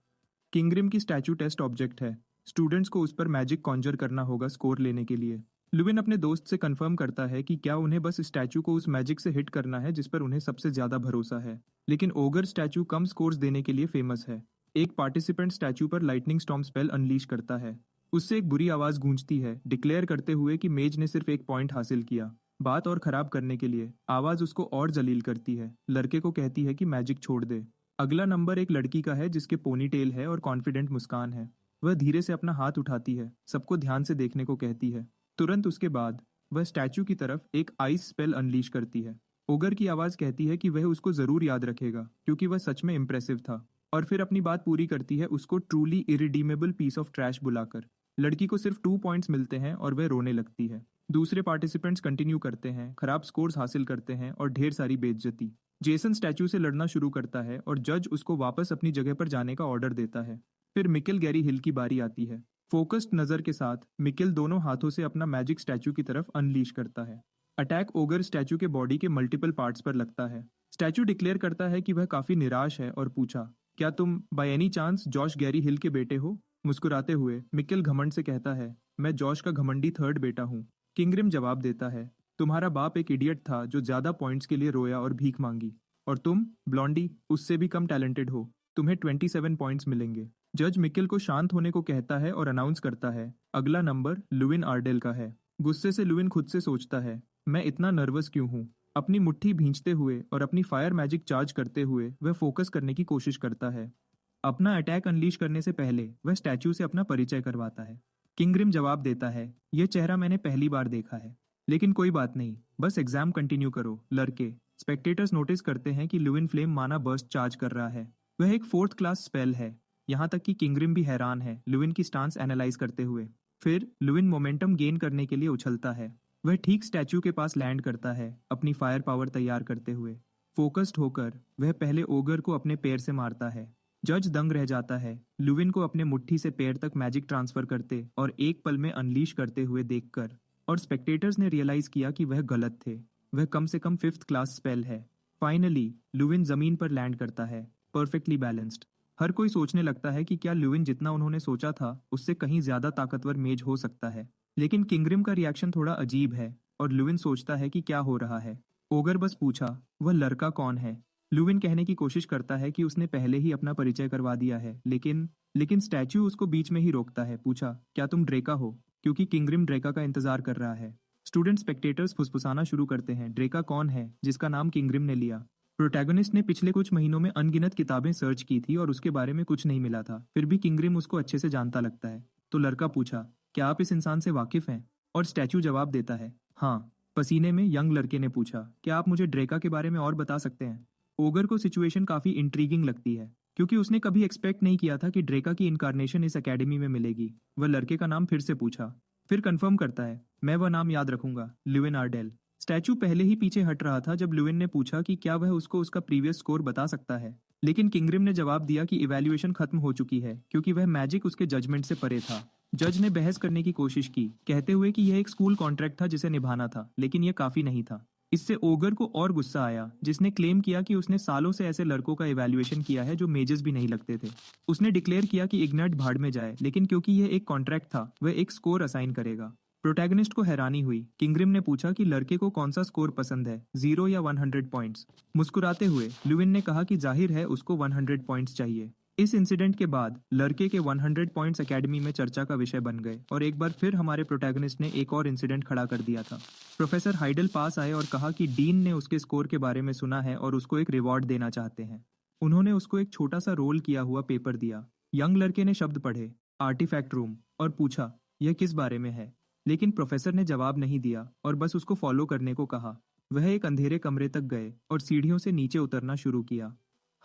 किंगरिम की स्टैचू टेस्ट ऑब्जेक्ट है। स्टूडेंट्स को उस पर मैजिक कॉन्जर करना होगा स्कोर लेने के लिए। लुविन अपने दोस्त से कंफर्म करता है कि क्या उन्हें बस स्टैचू को उस मैजिक से हिट करना है जिस पर उन्हें सबसे ज्यादा भरोसा है। लेकिन ओगर स्टैचू कम स्कोर्स देने के लिए फेमस है। एक पार्टिसिपेंट स्टैचू पर लाइटनिंग स्टॉर्म स्पेल अनलीश करता है। उससे एक बुरी आवाज गूंजती है, डिक्लेयर करते हुए कि मेज ने सिर्फ एक पॉइंट हासिल किया। बात और खराब करने के लिए आवाज उसको और जलील करती है। लड़के को कहती है कि मैजिक छोड़ दे। अगला नंबर एक लड़की का है जिसके पोनीटेल है और कॉन्फिडेंट मुस्कान है। वह धीरे से अपना हाथ उठाती है, सबको ध्यान से देखने को कहती है। तुरंत उसके बाद वह स्टैचू की तरफ एक आइस स्पेल अनलीश करती है। ओगर की आवाज कहती है कि वह उसको जरूर याद रखेगा क्योंकि वह सच में इम्प्रेसिव था। और फिर अपनी बात पूरी करती है उसको truly irredeemable piece of trash बुलाकर। लड़की को सिर्फ 2 पॉइंट्स मिलते हैं और वह रोने लगती है। दूसरे पार्टिसिपेंट्स कंटिन्यू करते हैं, खराब स्कोर्स हासिल करते हैं और ढेर सारी बेइज्जती। जेसन स्टैचू से लड़ना शुरू करता है और जज उसको वापस अपनी जगह पर जाने का ऑर्डर देता है। फिर मिकेल गैरी हिल की बारी आती है। फोकस्ड नजर के साथ मिकेल दोनों हाथों से अपना मैजिक स्टैचू की तरफ अनलीश करता है। अटैक ओगर स्टैचू के बॉडी के मल्टीपल पार्ट्स पर लगता है। स्टैचू डिक्लेयर करता है कि वह काफी निराश है और पूछा, क्या तुम by any chance Josh Gary Hill के बेटे हो? मुस्कुराते हुए मिकेल घमंड से कहता है, मैं जॉश का घमंडी थर्ड बेटा हूँ। किंगरिम जवाब देता है, तुम्हारा बाप एक इडियट था जो ज्यादा पॉइंट्स के लिए रोया और भीख मांगी, और तुम ब्लॉन्डी उससे भी कम टैलेंटेड हो। तुम्हें 27 पॉइंट्स मिलेंगे। जज मिकेल को शांत होने को कहता है और अनाउंस करता है, अगला नंबर लुविन आर्डेल का है। गुस्से से लुविन खुद से सोचता है, मैं इतना नर्वस क्यों हूँ? अपनी मुट्ठी भींचते हुए और अपनी फायर मैजिक चार्ज करते हुए वह फोकस करने की कोशिश करता है। अपना अटैक अनलीश करने से पहले वह स्टैचू से अपना परिचय करवाता है। किंगरिम जवाब देता है, यह चेहरा मैंने पहली बार देखा है, लेकिन कोई बात नहीं, बस एग्जाम कंटिन्यू करो। लड़के स्पेक्टेटर्स नोटिस करते हैं कि लुविन फ्लेम माना बर्स्ट चार्ज कर रहा है। वह एक 4th क्लास स्पेल है। यहाँ तक कि किंगरिम भी हैरान है लुविन की स्टांस एनालाइज करते हुए। फिर लुविन मोमेंटम गेन करने के लिए उछलता है। वह ठीक स्टैचू के पास लैंड करता है, अपनी फायर पावर तैयार करते हुए। फोकस्ड होकर वह पहले ओगर को अपने पैर से मारता है। जज दंग रह जाता है लुविन को अपने मुट्ठी से पैर तक मैजिक ट्रांसफर करते और एक पल में अनलीश करते हुए देखकर, और स्पेक्टेटर्स ने रियलाइज किया कि वह गलत थे। वह कम से कम 5th क्लास स्पेल है। फाइनली लुविन जमीन पर लैंड करता है, परफेक्टली बैलेंस्ड। हर कोई सोचने लगता है कि क्या लुविन जितना उन्होंने सोचा था उससे कहीं ज्यादा ताकतवर मेज हो सकता है। लेकिन किंगरिम का रिएक्शन थोड़ा अजीब है और लुविन सोचता है कि क्या हो रहा है। ओगर बस पूछा, वह लड़का कौन है? लुविन कहने की कोशिश करता है कि उसने पहले ही अपना परिचय करवा दिया है, लेकिन स्टैच्यू उसको बीच में ही रोकता है। पूछा, क्या तुम ड्रेका हो? क्योंकि किंगरिम ड्रेका का इंतजार कर रहा है। स्टूडेंट स्पेक्टेटर्स फुसफुसाना शुरू करते हैं, ड्रेका कौन है जिसका नाम किंगरिम ने लिया? प्रोटैगनिस्ट ने पिछले कुछ महीनों में अनगिनत किताबें सर्च की थी और उसके बारे में कुछ नहीं मिला था, फिर भी किंगरिम उसको अच्छे से जानता लगता है। तो लड़का पूछा, क्या आप इस इंसान से वाकिफ हैं? और स्टैच्यू जवाब देता है, हाँ। पसीने में यंग लड़के ने पूछा, क्या आप मुझे ड्रेका के बारे में और बता सकते हैं? ओगर को सिचुएशन काफी इंट्रीगिंग लगती है क्योंकि उसने कभी एक्सपेक्ट नहीं किया था कि ड्रेका की इनकारनेशन इस एकेडमी में मिलेगी। वह लड़के का नाम फिर से पूछा, फिर कंफर्म करता है, मैं वह नाम याद रखूंगा, ल्यूविन आर्डेल। स्टैचू पहले ही पीछे हट रहा था जब ल्यूविन ने पूछा कि क्या वह उसको उसका प्रीवियस स्कोर बता सकता है, लेकिन किंगरिम ने जवाब दिया कि इवैल्यूएशन खत्म हो चुकी है क्योंकि वह मैजिक उसके जजमेंट से परे था। जज ने बहस करने की कोशिश की, कहते हुए कि यह एक स्कूल कॉन्ट्रैक्ट था जिसे निभाना था, लेकिन यह काफी नहीं था। इससे ओगर को और गुस्सा आया, जिसने क्लेम किया कि उसने सालों से ऐसे लड़कों का इवैल्यूएशन किया है जो मेजेस भी नहीं लगते थे। उसने डिक्लेयर किया कि इग्नाइट भाड़ में जाए, लेकिन क्योंकि यह एक कॉन्ट्रैक्ट था वह एक स्कोर असाइन करेगा। प्रोटैगनिस्ट को हैरानी हुई। किंगरिम ने पूछा कि लड़के को कौन सा स्कोर पसंद है, 0 या 100 पॉइंट्स। मुस्कुराते हुए ल्यूविन ने कहा कि जाहिर है उसको 100 पॉइंट्स चाहिए। इस इंसिडेंट के बाद लड़के के 100 पॉइंट्स एकेडमी में चर्चा का विषय बन गए और एक बार फिर हमारे प्रोटैगनिस्ट ने एक और इंसिडेंट खड़ा कर दिया था। प्रोफेसर हाइडल पास आए और कहा कि डीन ने उसके स्कोर के बारे में सुना है और उसको एक रिवॉर्ड देना चाहते हैं। उन्होंने उसको एक छोटा सा रोल किया हुआ पेपर दिया। यंग लड़के ने शब्द पढ़े, आर्टिफैक्ट रूम, और पूछा, यह किस बारे में है? लेकिन प्रोफेसर ने जवाब नहीं दिया और बस उसको फॉलो करने को कहा। वह एक अंधेरे कमरे तक गए और सीढ़ियों से नीचे उतरना शुरू किया।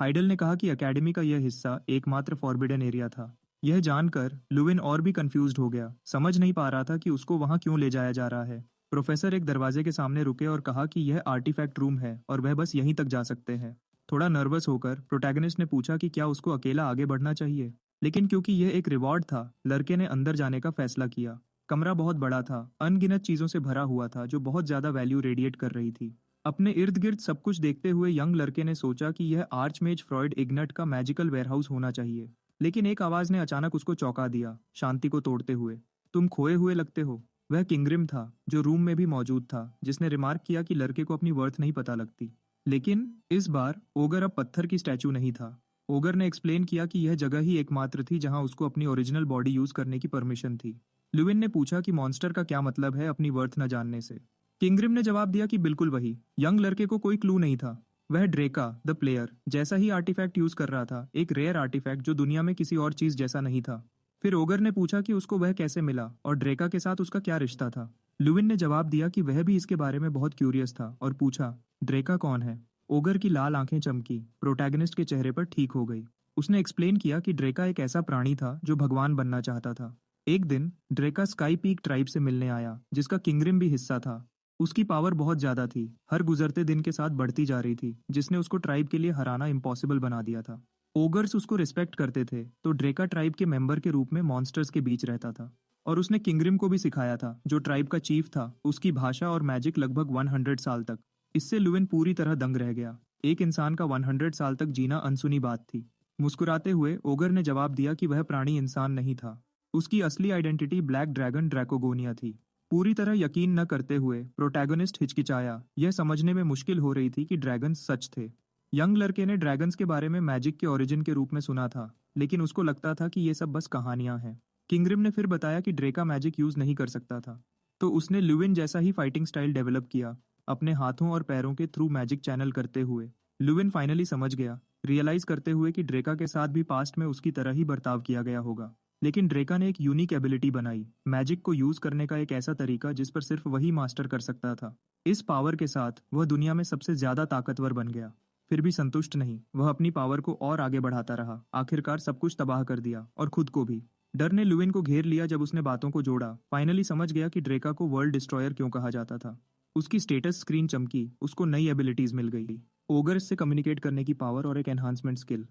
हाइडल ने कहा कि एकेडमी का यह हिस्सा एकमात्र फॉरबिडन एरिया था। यह जानकर लुविन और भी कंफ्यूज्ड हो गया, समझ नहीं पा रहा था कि उसको वहां क्यों ले जाया जा रहा है। प्रोफेसर एक दरवाजे के सामने रुके और कहा कि यह आर्टिफैक्ट रूम है और वह बस यहीं तक जा सकते हैं। थोड़ा नर्वस होकर प्रोटैगनिस्ट ने पूछा कि क्या उसको अकेला आगे बढ़ना चाहिए, लेकिन क्योंकि यह एक रिवॉर्ड था, लड़के ने अंदर जाने का फैसला किया। कमरा बहुत बड़ा था, अनगिनत चीजों से भरा हुआ था जो बहुत ज्यादा वैल्यू रेडिएट कर रही थी। अपने इर्द गिर्द सब कुछ देखते हुए यंग लड़के ने सोचा कि यह आर्चमेज फ्रॉइड इग्नट का मैजिकल वेयरहाउस होना चाहिए। लेकिन एक आवाज ने अचानक उसको चौंका दिया, शांति को तोड़ते हुए, तुम खोए हुए लगते हो। वह किंगरिम था जो रूम में भी मौजूद था, जिसने रिमार्क किया कि लड़के को अपनी वर्थ नहीं पता लगती। लेकिन इस बार ओगर अब पत्थर की स्टैचू नहीं था। ओगर ने एक्सप्लेन किया कि यह जगह ही एकमात्र थी जहां उसको अपनी ओरिजिनल बॉडी यूज करने की परमिशन थी। लुविन ने पूछा कि मॉन्स्टर का क्या मतलब है अपनी वर्थ न जानने से। किंगरिम ने जवाब दिया कि बिल्कुल वही। यंग लड़के को कोई क्लू नहीं था। वह ड्रेका द प्लेयर जैसा ही आर्टिफैक्ट यूज कर रहा था, एक रेयर आर्टिफैक्ट जो दुनिया में किसी और चीज जैसा नहीं था। फिर ओगर ने पूछा कि उसको वह कैसे मिला और ड्रेका के साथ उसका क्या रिश्ता था। लुविन ने जवाब दिया कि वह भी इसके बारे में बहुत क्यूरियस था और पूछा, ड्रेका कौन है? ओगर की लाल आंखें चमकी, प्रोटैगनिस्ट के चेहरे पर ठीक हो गई। उसने एक्सप्लेन किया कि ड्रेका एक ऐसा प्राणी था जो भगवान बनना चाहता था। एक दिन ड्रेका स्काई पीक ट्राइब से मिलने आया, जिसका किंगरिम भी हिस्सा था। उसकी पावर बहुत ज्यादा थी, हर गुजरते दिन के साथ बढ़ती जा रही थी, जिसने उसको ट्राइब के लिए हराना इम्पॉसिबल बना दिया था। ओगर्स उसको रिस्पेक्ट करते थे, तो ड्रेका ट्राइब के मेंबर के रूप में मॉन्स्टर्स के बीच रहता था। और उसने किंगरिम को भी सिखाया था, जो ट्राइब का चीफ था, उसकी भाषा और मैजिक लगभग 100 साल तक। इससे लुविन पूरी तरह दंग रह गया। एक इंसान का 100 साल तक जीना अनसुनी बात थी। मुस्कुराते हुए ओगर ने जवाब दिया कि वह प्राणी इंसान नहीं था। उसकी असली आइडेंटिटी ब्लैक ड्रैगन ड्रैकोगोनिया थी। पूरी तरह यकीन न करते हुए प्रोटैगनिस्ट हिचकिचाया। यह समझने में मुश्किल हो रही थी कि ड्रैगन्स सच थे। यंग लड़के ने ड्रैगन्स के बारे में मैजिक के ओरिजिन के रूप में सुना था, लेकिन उसको लगता था कि ये सब बस कहानियां हैं। किंगरिम ने फिर बताया कि ड्रेका मैजिक यूज नहीं कर सकता था, तो उसने लुविन जैसा ही फाइटिंग स्टाइल डेवलप किया, अपने हाथों और पैरों के थ्रू मैजिक चैनल करते हुए। लुविन फाइनली समझ गया, रियलाइज करते हुए कि ड्रेका के साथ भी पास्ट में उसकी तरह ही बर्ताव किया गया होगा। लेकिन ड्रेका ने एक यूनिक एबिलिटी बनाई, मैजिक को यूज करने का एक ऐसा तरीका जिस पर सिर्फ वही मास्टर कर सकता था। इस पावर के साथ वह दुनिया में सबसे ज्यादा ताकतवर बन गया। फिर भी संतुष्ट नहीं, वह अपनी पावर को और आगे बढ़ाता रहा। आखिरकार सब कुछ तबाह कर दिया और खुद को भी। डर ने लुविन को घेर लिया जब उसने बातों को जोड़ा। फाइनली समझ गया कि ड्रेका को वर्ल्ड डिस्ट्रॉयर क्यों कहा जाता था। उसकी स्टेटस स्क्रीन चमकी, उसको नई एबिलिटीज मिल गई। ओगर से कम्युनिकेट करने की पावर और एक एनहांसमेंट स्किल।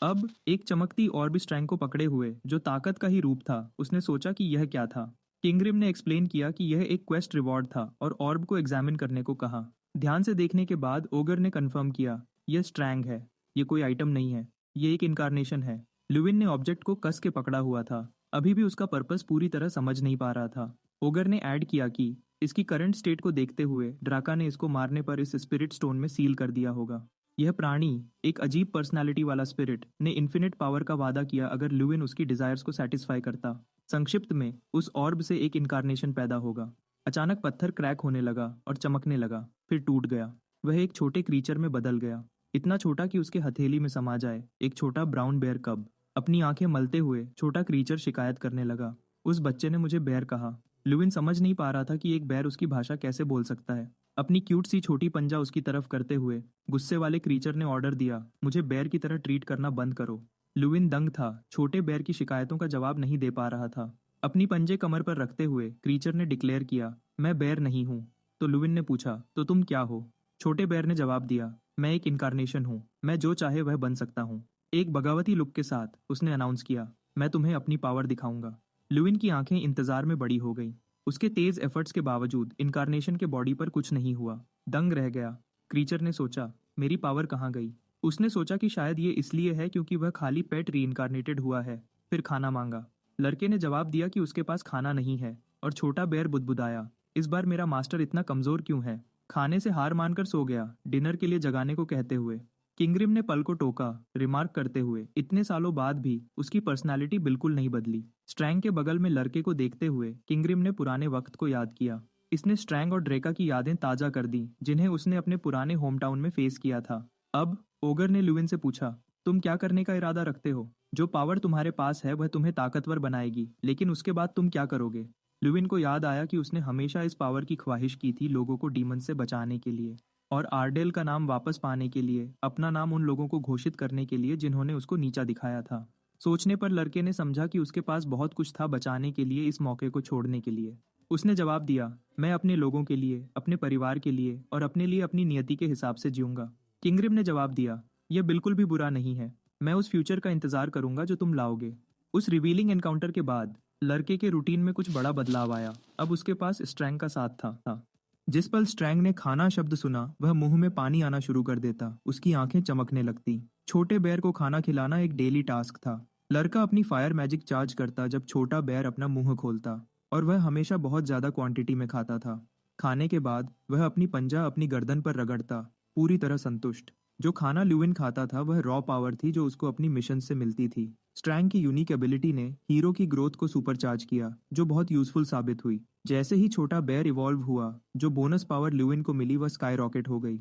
अब एक चमकती ऑर्ब स्ट्रैंग को पकड़े हुए, जो ताकत का ही रूप था, उसने सोचा कि यह क्या था। किंगरिम ने एक्सप्लेन किया कि यह एक क्वेस्ट रिवॉर्ड था और ऑर्ब को एग्जामिन करने को कहा। ध्यान से देखने के बाद ओगर ने कंफर्म किया, यह स्ट्रैंग है, ये कोई आइटम नहीं है, ये एक इनकारनेशन है। लुविन ने ऑब्जेक्ट को कस के पकड़ा हुआ था, अभी भी उसका पर्पस पूरी तरह समझ नहीं पा रहा था। ओगर ने ऐड किया कि इसकी करंट स्टेट को देखते हुए ड्राका ने इसको मारने पर इस स्पिरिट स्टोन में सील कर दिया होगा। यह प्राणी, एक अजीब पर्सनालिटी वाला स्पिरिट, ने इन्फिनिट पावर का वादा किया अगर लुविन उसकी डिजायर्स को सेटिस्फाई करता। संक्षिप्त में, उस ऑर्ब से एक इनकारनेशन पैदा होगा। अचानक पत्थर क्रैक होने लगा और चमकने लगा, फिर टूट गया। वह एक छोटे क्रीचर में बदल गया, इतना छोटा कि उसके हथेली में समा जाए, एक छोटा ब्राउन बेयर कब। अपनी आंखें मलते हुए छोटा क्रीचर शिकायत करने लगा, उस बच्चे ने मुझे बेयर कहा। लुविन समझ नहीं पा रहा था कि एक बेयर उसकी भाषा कैसे बोल सकता है। अपनी क्यूट सी छोटी पंजा उसकी तरफ करते हुए गुस्से वाले क्रीचर ने ऑर्डर दिया, मुझे बेयर की तरह ट्रीट करना बंद करो। लुविन दंग था, छोटे बेयर की शिकायतों का जवाब नहीं दे पा रहा था। अपनी पंजे कमर पर रखते हुए क्रीचर ने डिक्लेयर किया, मैं बेयर नहीं हूँ। तो लुविन ने पूछा, तो तुम क्या हो? छोटे बेयर ने जवाब दिया, मैं एक इनकारनेशन हूँ, मैं जो चाहे वह बन सकता हूँ। एक बगावती लुक के साथ उसने अनाउंस किया, मैं तुम्हें अपनी पावर दिखाऊंगा। लुविन की आंखें इंतजार में बड़ी हो गईं। उसके तेज एफर्ट्स के बावजूद इनकारनेशन के बॉडी पर कुछ नहीं हुआ, दंग रह गया। क्रीचर ने सोचा, मेरी पावर कहाँ गई? उसने सोचा कि शायद ये इसलिए है क्योंकि वह खाली पेट रीइंकारनेटेड हुआ है। फिर खाना मांगा। लड़के ने जवाब दिया कि उसके पास खाना नहीं है, और छोटा बेयर बुदबुदाया, इस बार मेरा मास्टर इतना कमजोर क्यों है? खाने से हार मानकर सो गया, डिनर के लिए जगाने को कहते हुए। किंगरिम ने पल को टोका, रिमार्क करते हुए, इतने सालों बाद भी उसकी पर्सनालिटी बिल्कुल नहीं बदली। स्ट्रैंग के बगल में लड़के को देखते हुए किंगरिम ने पुराने वक्त को याद किया। इसने स्ट्रैंग और ड्रेका की यादें ताजा कर दी, जिन्हें उसने अपने पुराने होम टाउन में फेस किया था। अब ओगर ने लुविन से पूछा, तुम क्या करने का इरादा रखते हो? जो पावर तुम्हारे पास है वह तुम्हें ताकतवर बनाएगी, लेकिन उसके बाद तुम क्या करोगे? लुविन को याद आया कि उसने हमेशा इस पावर की ख्वाहिश की थी, लोगों को डीमन से बचाने के लिए, और आर्डेल का नाम वापस पाने के लिए, अपना नाम उन लोगों को घोषित करने के लिए जिन्होंने उसको नीचा दिखाया था। सोचने पर लड़के ने समझा कि उसके पास बहुत कुछ था बचाने के लिए, इस मौके को छोड़ने के लिए। उसने जवाब दिया, मैं अपने लोगों के लिए, अपने परिवार के लिए और अपने लिए अपनी नियति के हिसाब से जीऊंगा। किंगरिम ने जवाब दिया, यह बिल्कुल भी बुरा नहीं है, मैं उस फ्यूचर का इंतजार करूंगा जो तुम लाओगे। उस रिवीलिंग एनकाउंटर के बाद लड़के के रूटीन में कुछ बड़ा बदलाव आया। अब उसके पास स्ट्रैंग का साथ था। जिस पल स्ट्रैंग ने खाना शब्द सुना, वह मुंह में पानी आना शुरू कर देता, उसकी आंखें चमकने लगती। छोटे बेर को खाना खिलाना एक डेली टास्क था। लड़का अपनी फायर मैजिक चार्ज करता जब छोटा बेर अपना मुंह खोलता, और वह हमेशा बहुत ज्यादा क्वांटिटी में खाता था। खाने के बाद वह अपनी पंजा अपनी गर्दन पर रगड़ता, पूरी तरह संतुष्ट। जो खाना ल्यूविन खाता था वह रॉ पावर थी जो उसको अपनी मिशन से मिलती थी। स्ट्रैंग की यूनिक एबिलिटी ने हीरो की ग्रोथ को सुपरचार्ज किया, जो बहुत यूजफुल साबित हुई। जैसे ही छोटा बेयर इवॉल्व हुआ, जो बोनस पावर ल्यूविन को मिली वह स्काई रॉकेट हो गई।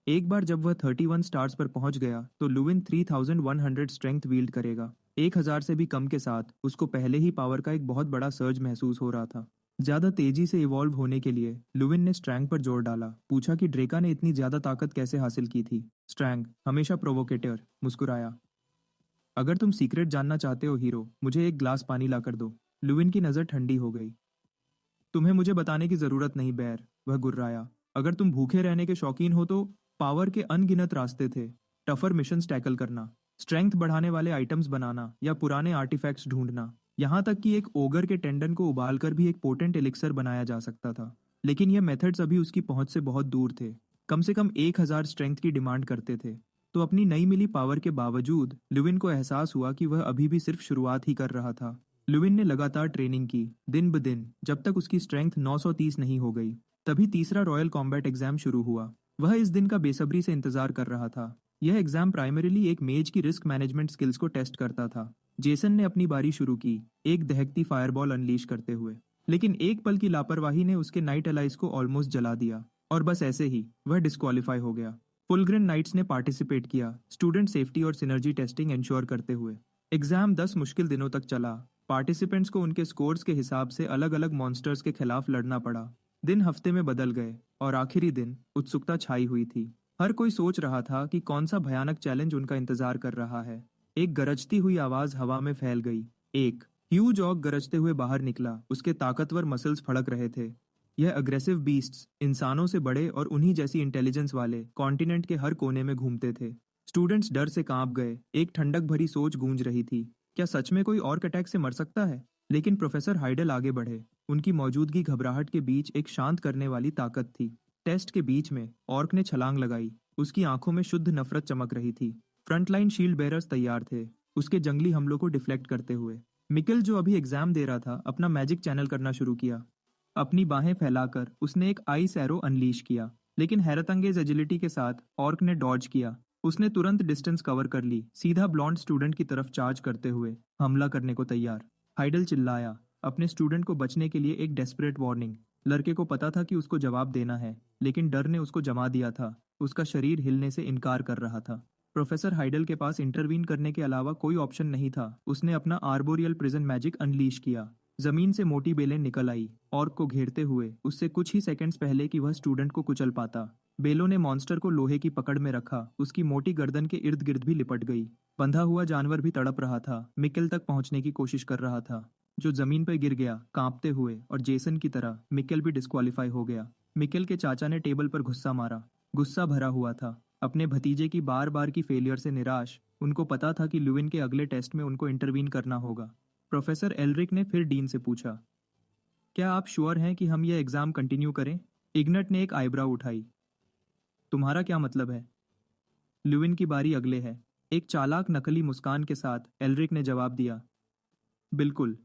एक बार जब वह 31 स्टार्स पर पहुंच गया तो लुविन 3100 स्ट्रेंथ विल्ड करेगा। 1000 से भी कम के साथ उसको पहले ही पावर का एक बहुत बड़ा सर्ज महसूस हो रहा था। ज्यादा तेजी से इवॉल्व होने के लिए लुविन ने स्ट्रैंग पर जोर डाला, पूछा कि ड्रेका ने इतनी ज्यादा ताकत कैसे हासिल की थी। स्ट्रैंग, हमेशा प्रोवोकेटर, मुस्कुराया। अगर तुम सीक्रेट जानना चाहते हो हीरो, मुझे एक ग्लास पानी ला कर दो। लुविन की नजर ठंडी हो गई। तुम्हें मुझे बताने की जरूरत नहीं बेर, वह गुर्राया। अगर तुम भूखे रहने के शौकीन हो तो पावर के अनगिनत रास्ते थे। टफर मिशंस टैकल करना, स्ट्रेंथ बढ़ाने वाले आइटम्स बनाना या पुराने आर्टिफैक्ट्स ढूंढना, यहाँ तक कि एक ओगर के टेंडन को उबालकर भी एक पोटेंट एलिक्सर बनाया जा सकता था। लेकिन ये मेथड्स अभी उसकी पहुंच से बहुत दूर थे, कम से कम 1000 स्ट्रेंथ की डिमांड करते थे। तो अपनी नई मिली पावर के बावजूद लुविन को एहसास हुआ कि वह अभी भी सिर्फ शुरुआत ही कर रहा था। लुविन ने लगातार ट्रेनिंग की, दिन ब दिन, जब तक उसकी स्ट्रेंथ 930 नहीं हो गई। तभी तीसरा रॉयल कॉम्बैट एग्जाम शुरू हुआ। वह इस दिन का बेसब्री से इंतजार कर रहा था। यह एग्जाम प्राइमरीली एक मेज की रिस्क मैनेजमेंट स्किल्स को टेस्ट करता था। जेसन ने अपनी बारी शुरू की, एक दहकती फायरबॉल अनलीश करते हुए। लेकिन एक पल की लापरवाही ने उसके नाइट एलाइज को ऑलमोस्ट जला दिया, और बस ऐसे ही वह डिस्क्वालीफाई हो गया। फुलग्रेन नाइट्स ने पार्टिसिपेट किया, स्टूडेंट सेफ्टी और सिनर्जी टेस्टिंग इंश्योर करते हुए। एग्जाम 10 मुश्किल दिनों तक चला। पार्टिसिपेंट्स को उनके स्कोर्स के हिसाब से अलग अलग मॉन्स्टर्स के खिलाफ लड़ना पड़ा। दिन हफ्ते में बदल गए, और आखिरी दिन उत्सुकता छाई हुई थी। हर कोई सोच रहा था कि कौन सा भयानक चैलेंज उनका इंतजार कर रहा है। एक गरजती हुई आवाज हवा में फैल गई। एक ह्यूज ऑग गरजते हुए बाहर निकला, उसके ताकतवर मसल्स फड़क रहे थे। यह अग्रेसिव बीस्ट्स इंसानों से बड़े और उन्हीं जैसी इंटेलिजेंस वाले कॉन्टिनेंट के हर कोने में घूमते थे। स्टूडेंट्स डर से कांप गए। एक ठंडक भरी सोच गूंज रही थी, क्या सच में कोई ऑर्क अटैक से मर सकता है? लेकिन प्रोफेसर हाइडल आगे बढ़े। उनकी मौजूदगी घबराहट के बीच एक शांत करने वाली ताकत थी। टेस्ट के बीच में ऑर्क ने छलांग लगाई। उसकी आंखों में शुद्ध नफरत चमक रही थी। फ्रंटलाइन शील्ड बेरर्स तैयार थे, उसके जंगली हमलों को डिफ्लेक्ट करते हुए। मिकेल, जो अभी एग्जाम दे रहा था, अपना मैजिक चैनल करना शुरू किया। अपनी बाहें फैलाकर उसने एक आइस एरो अनलीश किया, लेकिन हैरतअंगेज एजिलिटी के साथ ऑर्क ने डॉज किया। उसने तुरंत डिस्टेंस कवर कर ली, सीधा ब्लॉन्ड स्टूडेंट की तरफ चार्ज करते हुए हमला करने को तैयार। हाइडल चिल्लाया, अपने स्टूडेंट को बचने के लिए एक डेस्परेट वार्निंग। लड़के को पता था कि उसको जवाब देना है, लेकिन डर ने उसको जमा दिया था। उसका शरीर हिलने से इनकार कर रहा था। प्रोफेसर हाइडल के पास इंटरवीन करने के अलावा कोई ऑप्शन नहीं था। उसने अपना आर्बोरियल प्रिजन मैजिक अनलीश किया। जमीन से मोटी बेलें निकल आई, ऑर्क को घेरते हुए, उससे कुछ ही सेकंड्स पहले कि वह स्टूडेंट को कुचल पाता। बेलों ने मॉन्स्टर को लोहे की पकड़ में रखा। उसकी मोटी गर्दन के इर्द गिर्द भी लिपट गई। बंधा हुआ जानवर भी तड़प रहा था, मिकेल तक पहुंचने की कोशिश कर रहा था, जो जमीन पर गिर गया कांपते हुए। और जेसन की तरह मिकेल भी डिस्क्वालीफाई हो गया। मिकेल के चाचा ने टेबल पर गुस्सा मारा। गुस्सा भरा हुआ था, अपने भतीजे की बार बार की फेलियर से निराश। उनको पता था कि लुविन के अगले टेस्ट में उनको इंटरवीन करना होगा। प्रोफेसर एल्रिक ने फिर डीन से पूछा, क्या आप श्योर हैं कि हम यह एग्जाम कंटिन्यू करें? इग्नट ने एक आईब्राव उठाई। तुम्हारा क्या मतलब है? लुविन की बारी अगले है, एक चालाक नकली मुस्कान के साथ एल्रिक ने जवाब दिया। बिल्कुल।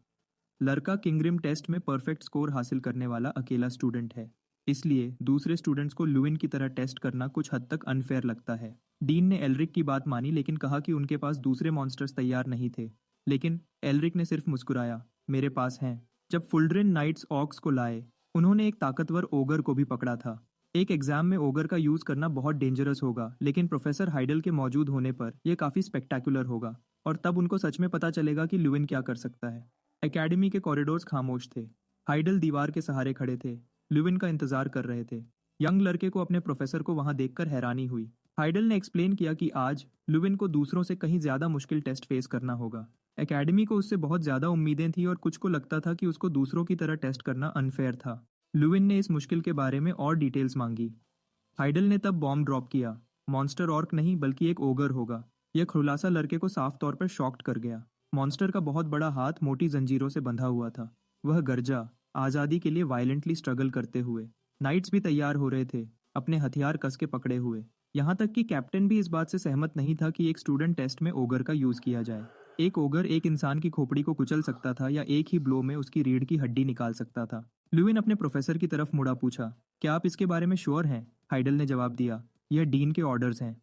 लड़का किंगरिम टेस्ट में परफेक्ट स्कोर हासिल करने वाला अकेला स्टूडेंट है, इसलिए दूसरे स्टूडेंट्स को लुविन की तरह टेस्ट करना कुछ हद तक अनफेयर लगता है। डीन ने एल्रिक की बात मानी, लेकिन कहा कि उनके पास दूसरे मॉन्स्टर्स तैयार नहीं थे। लेकिन एल्रिक ने सिर्फ मुस्कुराया। मेरे पास हैं। जब फुल्ड्रिन नाइट्स ऑक्स को लाए, उन्होंने एक ताकतवर ओगर को भी पकड़ा था। एक एग्जाम में ओगर का यूज करना बहुत डेंजरस होगा, लेकिन प्रोफेसर हाइडल के मौजूद होने पर यह काफी स्पेक्टेकुलर होगा, और तब उनको सच में पता चलेगा कि लुविन क्या कर सकता है। एकेडमी के कॉरिडोर्स खामोश थे। हाइडल दीवार के सहारे खड़े थे, लुविन का इंतजार कर रहे थे। यंग लड़के को अपने प्रोफेसर को वहां देखकर हैरानी हुई। हाइडल ने एक्सप्लेन किया कि आज लुविन को दूसरों से कहीं ज्यादा मुश्किल टेस्ट फेस करना होगा। एकेडमी को उससे बहुत ज्यादा उम्मीदें थी, और कुछ को लगता था कि उसको दूसरों की तरह टेस्ट करना अनफेयर था। लुविन ने इस मुश्किल के बारे में और डिटेल्स मांगी। हाइडल ने तब बॉम्ब ड्रॉप किया। मॉन्स्टर ऑर्क नहीं, बल्कि एक ओगर होगा। यह खुलासा लड़के को साफ तौर पर शॉक्ड कर गया। मॉन्स्टर का बहुत बड़ा हाथ मोटी जंजीरों से बंधा हुआ था। वह गरजा, आजादी के लिए वायलेंटली स्ट्रगल करते हुए। नाइट्स भी तैयार हो रहे थे, अपने हथियार कस के पकड़े हुए। यहाँ तक कि कैप्टन भी इस बात से सहमत नहीं था कि एक स्टूडेंट टेस्ट में ओगर का यूज किया जाए। एक ओगर एक इंसान की खोपड़ी को कुचल सकता था, या एक ही ब्लो में उसकी रीढ़ की हड्डी निकाल सकता था। लुविन अपने प्रोफेसर की तरफ मुड़ा, पूछा, क्या आप इसके बारे में श्योर हैं? हाइडल ने जवाब दिया, यह डीन के ऑर्डर्स हैं।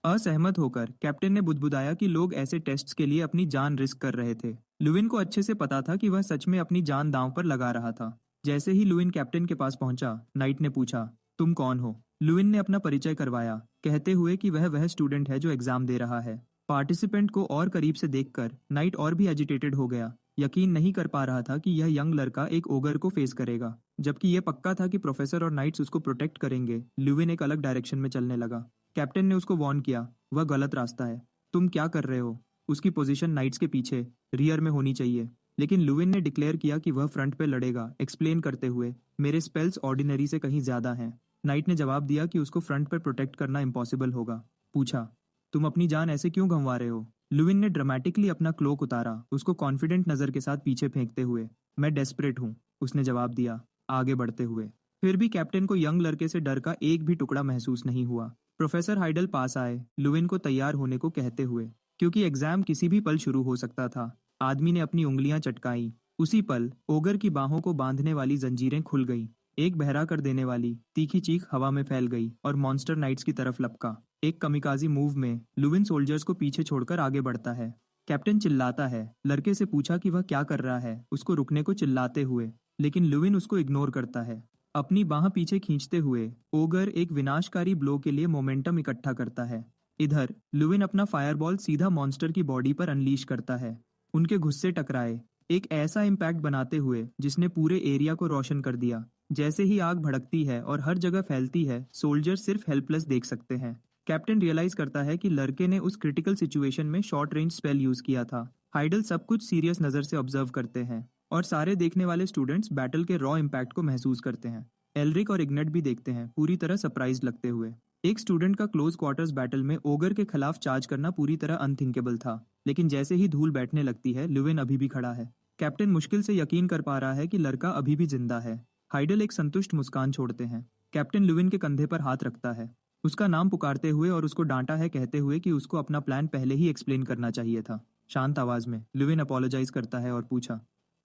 असहमत होकर कैप्टन ने बुदबुदाया कि लोग ऐसे टेस्ट्स के लिए अपनी जान रिस्क कर रहे थे। लुविन को अच्छे से पता था कि वह सच में अपनी जान दांव पर लगा रहा था। जैसे ही लुविन कैप्टन के पास पहुंचा, नाइट ने पूछा, तुम कौन हो? लुविन ने अपना परिचय करवाया, कहते हुए कि वह स्टूडेंट है जो एग्जाम दे रहा है। पार्टिसिपेंट को और करीब से देखकर नाइट और भी एजिटेटेड हो गया। यकीन नहीं कर पा रहा था कि यह यंग लड़का एक ओगर को फेस करेगा, जबकि यह पक्का था कि प्रोफेसर और नाइट्स उसको प्रोटेक्ट करेंगे। लुविन एक अलग डायरेक्शन में चलने लगा। कैप्टन ने उसको वार्न किया, वह गलत रास्ता है। तुम क्या कर रहे हो? उसकी पोजीशन नाइट्स के पीछे, रियर में होनी चाहिए। लेकिन लुविन ने डिक्लेयर किया कि वह फ्रंट पे लड़ेगा, एक्सप्लेन करते हुए, मेरे स्पेल्स ऑर्डिनरी से कहीं ज्यादा हैं। नाइट ने जवाब दिया कि उसको फ्रंट पर प्रोटेक्ट करना इम्पॉसिबल होगा। पूछा, तुम अपनी जान ऐसे क्यों गंवा रहे हो? लुविन ने ड्रामेटिकली अपना क्लोक उतारा, उसको कॉन्फिडेंट नजर के साथ पीछे फेंकते हुए। मैं डेस्परेट हूँ, उसने जवाब दिया, आगे बढ़ते हुए। फिर भी कैप्टन को यंग लड़के से डर का एक भी टुकड़ा महसूस नहीं हुआ। प्रोफेसर हाइडल पास आए, लुविन को तैयार होने को कहते हुए, क्योंकि एग्जाम किसी भी पल शुरू हो सकता था। आदमी ने अपनी उंगलियां चटकाई। उसी पल ओगर की बाहों को बांधने वाली जंजीरें खुल गईं। एक बहरा कर देने वाली तीखी चीख हवा में फैल गई और मॉन्स्टर नाइट्स की तरफ लपका। एक कमिकाजी मूव में लुविन सोल्जर्स को पीछे छोड़कर आगे बढ़ता है। कैप्टन चिल्लाता है। लड़के से पूछा कि वह क्या कर रहा है, उसको रुकने को चिल्लाते हुए, लेकिन लुविन उसको इग्नोर करता है। अपनी बाह पीछे खींचते हुए ओगर एक विनाशकारी ब्लो के लिए मोमेंटम इकट्ठा करता है। इधर लुविन अपना फायरबॉल सीधा मॉन्स्टर की बॉडी पर अनलीश करता है। उनके गुस्से टकराए, एक ऐसा इम्पैक्ट बनाते हुए जिसने पूरे एरिया को रोशन कर दिया। जैसे ही आग भड़कती है और हर जगह फैलती है, सोल्जर सिर्फ हेल्पलेस देख सकते हैं। कैप्टन रियलाइज करता है कि लड़के ने उस क्रिटिकल सिचुएशन में शॉर्ट रेंज स्पेल यूज किया था। हाइडल सब कुछ सीरियस नजर से ऑब्जर्व करते हैं। और सारे देखने वाले स्टूडेंट्स बैटल के रॉ इम्पैक्ट को महसूस करते हैं। एल्रिक और इग्नेट भी देखते हैं, पूरी तरह सरप्राइज लगते हुए। एक स्टूडेंट का क्लोज क्वार्टर्स बैटल में ओगर के खिलाफ चार्ज करना पूरी तरह अनथिंकेबल था, लेकिन जैसे ही धूल बैठने लगती है, ल्यूविन अभी भी खड़ा है। कैप्टन मुश्किल से यकीन कर पा रहा है कि लड़का अभी भी जिंदा है। हाइडल एक संतुष्ट मुस्कान छोड़ते हैं। कैप्टन ल्यूविन के कंधे पर हाथ रखता है, उसका नाम पुकारते हुए, और उसको डांटा है कहते हुए कि उसको अपना प्लान पहले ही एक्सप्लेन करना चाहिए था। शांत आवाज में ल्यूविन अपोलोजाइज करता है और पूछा,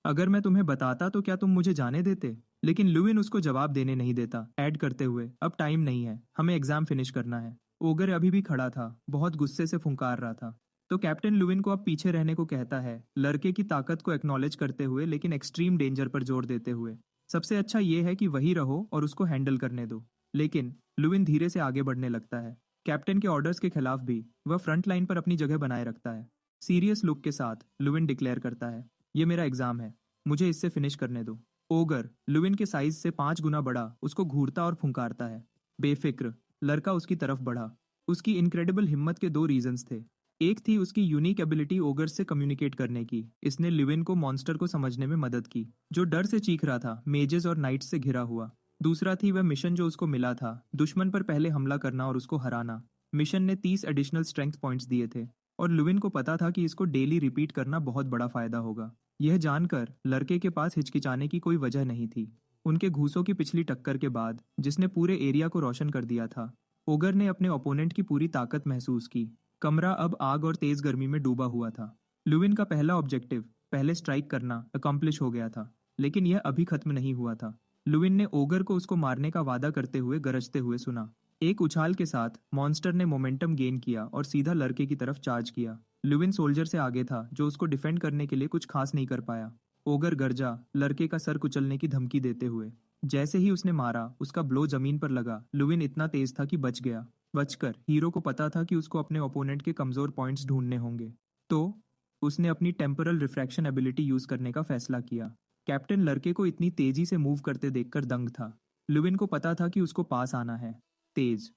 अगर मैं तुम्हें बताता तो क्या तुम मुझे जाने देते? लेकिन ल्यूविन उसको जवाब देने नहीं देता, ऐड करते हुए, अब टाइम नहीं है, हमें एग्जाम फिनिश करना है। ओगर अभी भी खड़ा था, बहुत गुस्से से फुंकार रहा था। तो कैप्टन ल्यूविन को अब पीछे रहने को कहता है, लड़के की ताकत को एक्नॉलेज करते हुए, लेकिन एक्सट्रीम डेंजर पर जोर देते हुए। सबसे अच्छा ये है कि वही रहो और उसको हैंडल करने दो। लेकिन ल्यूविन धीरे से आगे बढ़ने लगता है। कैप्टन के ऑर्डर्स के खिलाफ भी वह फ्रंट लाइन पर अपनी जगह बनाए रखता है। सीरियस लुक के साथ ल्यूविन डिक्लेयर करता है, ये मेरा एग्जाम है, मुझे इससे फिनिश करने दो। ओगर ल्यूविन के साइज से 5 गुना बड़ा उसको घूरता और फुंकारता है। बेफिक्र लड़का उसकी तरफ बढ़ा। उसकी इनक्रेडिबल हिम्मत के दो रीजंस थे। एक थी उसकी यूनिक एबिलिटी ओगर से कम्युनिकेट करने की, इसने ल्यूविन को मॉन्स्टर को समझने में मदद की, जो डर से चीख रहा था, मेजेस और नाइट्स से घिरा हुआ। दूसरा थी वह मिशन जो उसको मिला था, दुश्मन पर पहले हमला करना और उसको हराना। मिशन ने 30 एडिशनल स्ट्रेंथ पॉइंट्स दिए थे, और ल्यूविन को पता था कि इसको डेली रिपीट करना बहुत बड़ा फायदा होगा। यह जानकर लड़के के पास हिचकिचाने की कोई वजह नहीं थी। उनके घूसों की पिछली टक्कर के बाद, जिसने पूरे एरिया को रोशन कर दिया था, ओगर ने अपने ओपोनेंट की पूरी ताकत महसूस की। कमरा अब आग और तेज गर्मी में डूबा हुआ था। लुविन का पहला ऑब्जेक्टिव, पहले स्ट्राइक करना, अकम्प्लिश हो गया था, लेकिन यह अभी खत्म नहीं हुआ था। लुविन ने ओगर को उसको मारने का वादा करते हुए गरजते हुए सुना। एक उछाल के साथ मॉन्स्टर ने मोमेंटम गेन किया और सीधा लड़के की तरफ चार्ज किया। लुविन सोल्जर से आगे था, जो उसको डिफेंड करने के लिए कुछ खास नहीं कर पाया। ओगर गरजा, लड़के का सर कुचलने की धमकी देते हुए। जैसे ही उसने मारा, उसका ब्लो जमीन पर लगा। लुविन इतना तेज था कि बच गया। बचकर हीरो को पता था कि उसको अपने ओपोनेंट के कमजोर पॉइंट्स ढूंढने होंगे, तो उसने अपनी टेम्परल रिफ्रैक्शन एबिलिटी यूज करने का फैसला किया। कैप्टन लड़के को इतनी तेजी से मूव करते देखकर दंग था। लुविन को पता था कि उसको पास आना है। तेज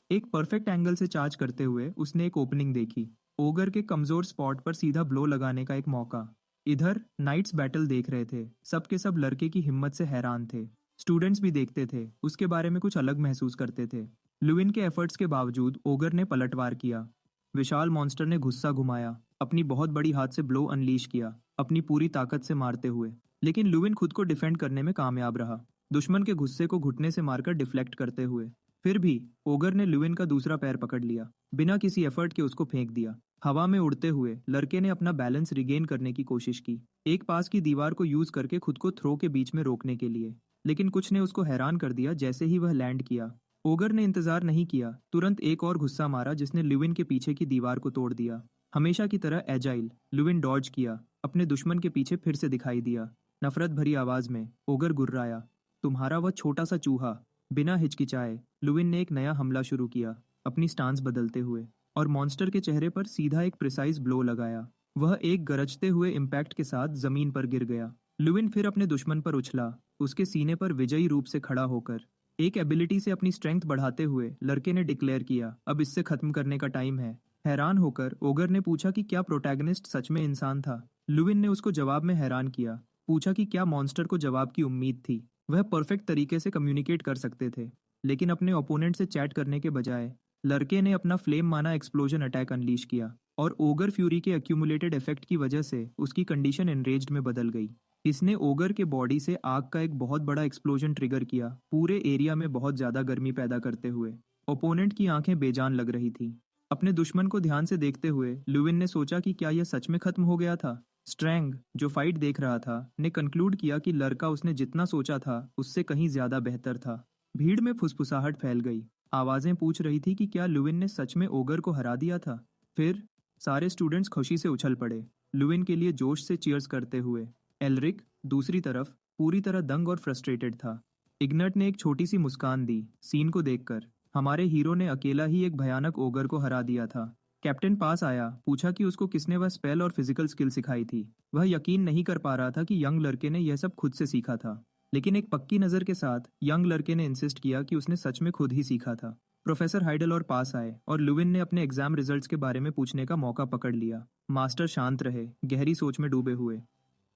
एक परफेक्ट एंगल से चार्ज करते हुए उसने एक ओपनिंग देखी, ओगर के कमजोर स्पॉट पर सीधा ब्लो लगाने का एक मौका। इधर नाइट्स बैटल देख रहे थे, सबके सब लड़के की हिम्मत से हैरान थे। स्टूडेंट्स भी देखते थे, उसके बारे में कुछ अलग महसूस करते थे। लुविन के एफर्ट्स के बावजूद ओगर ने पलटवार किया। विशाल मॉन्स्टर ने गुस्सा घुमाया, अपनी बहुत बड़ी हाथ से ब्लो अनलीश किया, अपनी पूरी ताकत से मारते हुए। लेकिन लुविन खुद को डिफेंड करने में कामयाब रहा, दुश्मन के गुस्से को घुटने से मारकर डिफ्लेक्ट करते हुए। फिर भी ओगर ने लुविन का दूसरा पैर पकड़ लिया, बिना किसी एफर्ट के उसको फेंक दिया। हवा में उड़ते हुए लड़के ने अपना बैलेंस रिगेन करने की कोशिश की, एक पास की दीवार को यूज करके खुद को थ्रो के बीच में रोकने के लिए। लेकिन कुछ ने उसको हैरान कर दिया जैसे ही वह लैंड किया। ओगर ने इंतजार नहीं किया, तुरंत एक और गुस्सा मारा जिसने लुविन के पीछे की दीवार को तोड़ दिया। हमेशा की तरह एजाइल, लुविन डॉज किया, अपने दुश्मन के पीछे फिर से दिखाई दिया। नफरत भरी आवाज में ओगर गुर्राया, तुम्हारा वह छोटा सा चूहा। बिना हिचकिचाए लुविन ने एक नया हमला शुरू किया, अपनी स्टांस बदलते हुए, और मॉन्स्टर के चेहरे पर सीधा एक प्रिसाइज ब्लो लगाया। वह एक गरजते हुए इम्पैक्ट के साथ जमीन पर गिर गया। लुविन फिर अपने दुश्मन पर उछला, उसके सीने पर विजयी रूप से खड़ा होकर। एक एबिलिटी से अपनी स्ट्रेंथ बढ़ाते हुए लड़के ने डिक्लेयर किया, अब इससे खत्म करने का टाइम है। हैरान होकर ओगर ने पूछा कि क्या प्रोटैगनिस्ट सच में इंसान था। लुविन ने उसको जवाब में हैरान किया, पूछा कि क्या मॉन्स्टर को जवाब की उम्मीद थी। वह परफेक्ट तरीके से कम्युनिकेट कर सकते थे, लेकिन अपने ओपोनेंट से चैट करने के बजाय लड़के ने अपना फ्लेम माना एक्सप्लोजन अटैक अनलीश किया, और ओगर फ्यूरी के एक्यूमुलेटेड इफेक्ट की वजह से उसकी कंडीशन एनरेज्ड में बदल गई। इसने ओगर के बॉडी से आग का एक बहुत बड़ा एक्सप्लोजन ट्रिगर किया, पूरे एरिया में बहुत ज्यादा गर्मी पैदा करते हुए। ओपोनेंट की आंखें बेजान लग रही थी। अपने दुश्मन को ध्यान से देखते हुए लुविन ने सोचा कि क्या यह सच में खत्म हो गया था। स्ट्रैंग, जो फाइट देख रहा था, ने कंक्लूड किया कि लड़का उसने जितना सोचा था उससे कहीं ज्यादा बेहतर था। भीड़ में फुसफुसाहट फैल गई, आवाजें पूछ रही थी कि क्या लुविन ने सच में ओगर को हरा दिया था। फिर सारे स्टूडेंट्स खुशी से उछल पड़े, लुविन के लिए जोश से चीयर्स करते हुए। एल्रिक दूसरी तरफ पूरी तरह दंग और फ्रस्ट्रेटेड था। इग्नट ने एक छोटी सी मुस्कान दी सीन को देखकर, हमारे हीरो ने अकेला ही एक भयानक ओगर को हरा दिया था। कैप्टन पास आया, पूछा कि उसको किसने वह स्पेल और फिजिकल स्किल सिखाई थी। वह यकीन नहीं कर पा रहा था कि यंग लड़के ने यह सब खुद से सीखा था, लेकिन एक पक्की नजर के साथ यंग लड़के ने इंसिस्ट किया कि उसने सच में खुद ही सीखा था। प्रोफेसर हाइडल और पास आए, और लुविन ने अपने एग्जाम रिजल्ट्स के बारे में पूछने का मौका पकड़ लिया। मास्टर शांत रहे, गहरी सोच में डूबे हुए।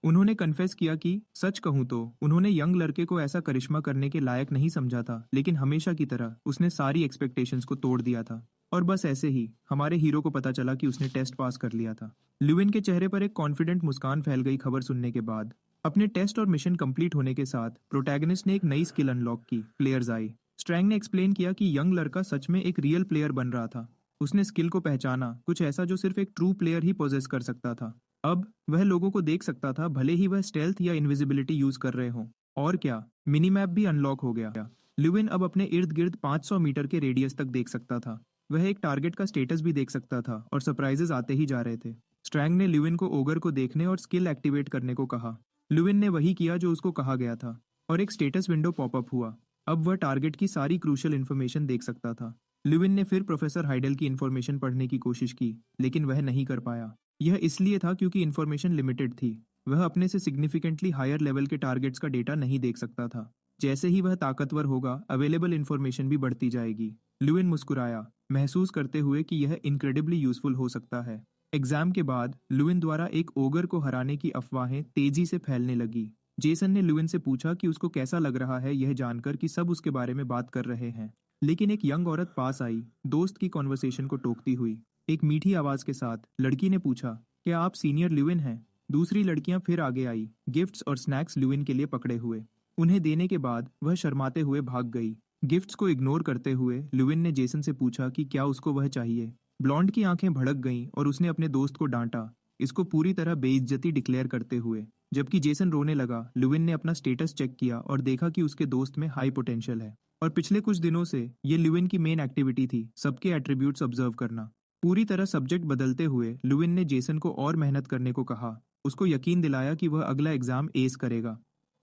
उन्होंने कन्फेस किया कि सच कहूं तो उन्होंने यंग लड़के को ऐसा करिश्मा करने के लायक नहीं समझा था, लेकिन हमेशा की तरह उसने सारी एक्सपेक्टेशंस को तोड़ दिया था। और बस ऐसे ही हमारे हीरो को पता चला कि उसने टेस्ट पास कर लिया था। ल्यूविन के चेहरे पर एक कॉन्फिडेंट मुस्कान फैल गई खबर सुनने के बाद। अपने टेस्ट और मिशन कंप्लीट होने के साथ प्रोटैगनिस्ट ने एक नई स्किल अनलॉक की, प्लेयर्स आई। स्ट्रैंग ने एक्सप्लेन किया कि यंग लड़का सच में एक रियल प्लेयर बन रहा था। उसने स्किल को पहचाना, कुछ ऐसा जो सिर्फ एक ट्रू प्लेयर ही पोजेस कर सकता था। अब वह लोगों को देख सकता था, भले ही वह स्टेल्थ या इनविजिबिलिटी यूज कर रहे हों। और क्या, मिनी मैप भी अनलॉक हो गया। ल्यूविन अब अपने इर्द गिर्द 500 मीटर के रेडियस तक देख सकता था। वह एक टारगेट का स्टेटस भी देख सकता था और सरप्राइजेस आते ही जा रहे थे। स्ट्रैंग ने ल्यूविन को ओगर को देखने और स्किल एक्टिवेट करने को कहा। ल्यूविन ने वही किया जो उसको कहा गया था और एक स्टेटस विंडो पॉपअप हुआ। अब वह टारगेट की सारी क्रूशियल इन्फॉर्मेशन देख सकता था। ल्यूविन ने फिर प्रोफेसर हाइडल की इन्फॉर्मेशन पढ़ने की कोशिश की, लेकिन वह नहीं कर पाया। यह इसलिए था क्योंकि इन्फॉर्मेशन लिमिटेड थी। वह अपने से सिग्निफिकेंटली हायर लेवल के टारगेट्स का डेटा नहीं देख सकता था। जैसे ही वह ताकतवर होगा, अवेलेबल इन्फॉर्मेशन भी बढ़ती जाएगी। ल्यूविन मुस्कुराया, महसूस करते हुए कि यह इनक्रेडिबली यूजफुल हो सकता है। एग्जाम के बाद ल्यूविन द्वारा एक ओगर को हराने की अफवाहें तेजी से फैलने लगी। जेसन ने ल्यूविन से पूछा कि उसको कैसा लग रहा है यह जानकर कि सब उसके बारे में बात कर रहे हैं। लेकिन एक यंग औरत पास आई, दोस्त की कॉन्वर्सेशन को टोकती हुई। एक मीठी आवाज के साथ लड़की ने पूछा, क्या आप सीनियर ल्यूविन हैं? दूसरी लड़कियां फिर आगे आई, गिफ्ट्स और स्नैक्स ल्यूविन के लिए पकड़े हुए। उन्हें देने के बाद वह शर्माते हुए भाग गई। गिफ्ट्स को इग्नोर करते हुए ल्यूविन ने जेसन से पूछा कि क्या उसको वह चाहिए। ब्लॉन्ड की आंखें भड़क गईं और उसने अपने दोस्त को डांटा, इसको पूरी तरह बेइज्जती डिक्लेयर करते हुए। जबकि जेसन रोने लगा, ल्यूविन ने अपना स्टेटस चेक किया और देखा कि उसके दोस्त में हाई पोटेंशियल है। और पिछले कुछ दिनों से ये ल्यूविन की मेन एक्टिविटी थी, सबके एट्रीब्यूट्स ऑब्जर्व करना। पूरी तरह सब्जेक्ट बदलते हुए ल्यूविन ने जेसन को और मेहनत करने को कहा। उसको यकीन दिलाया कि वह अगला एग्जाम एस करेगा।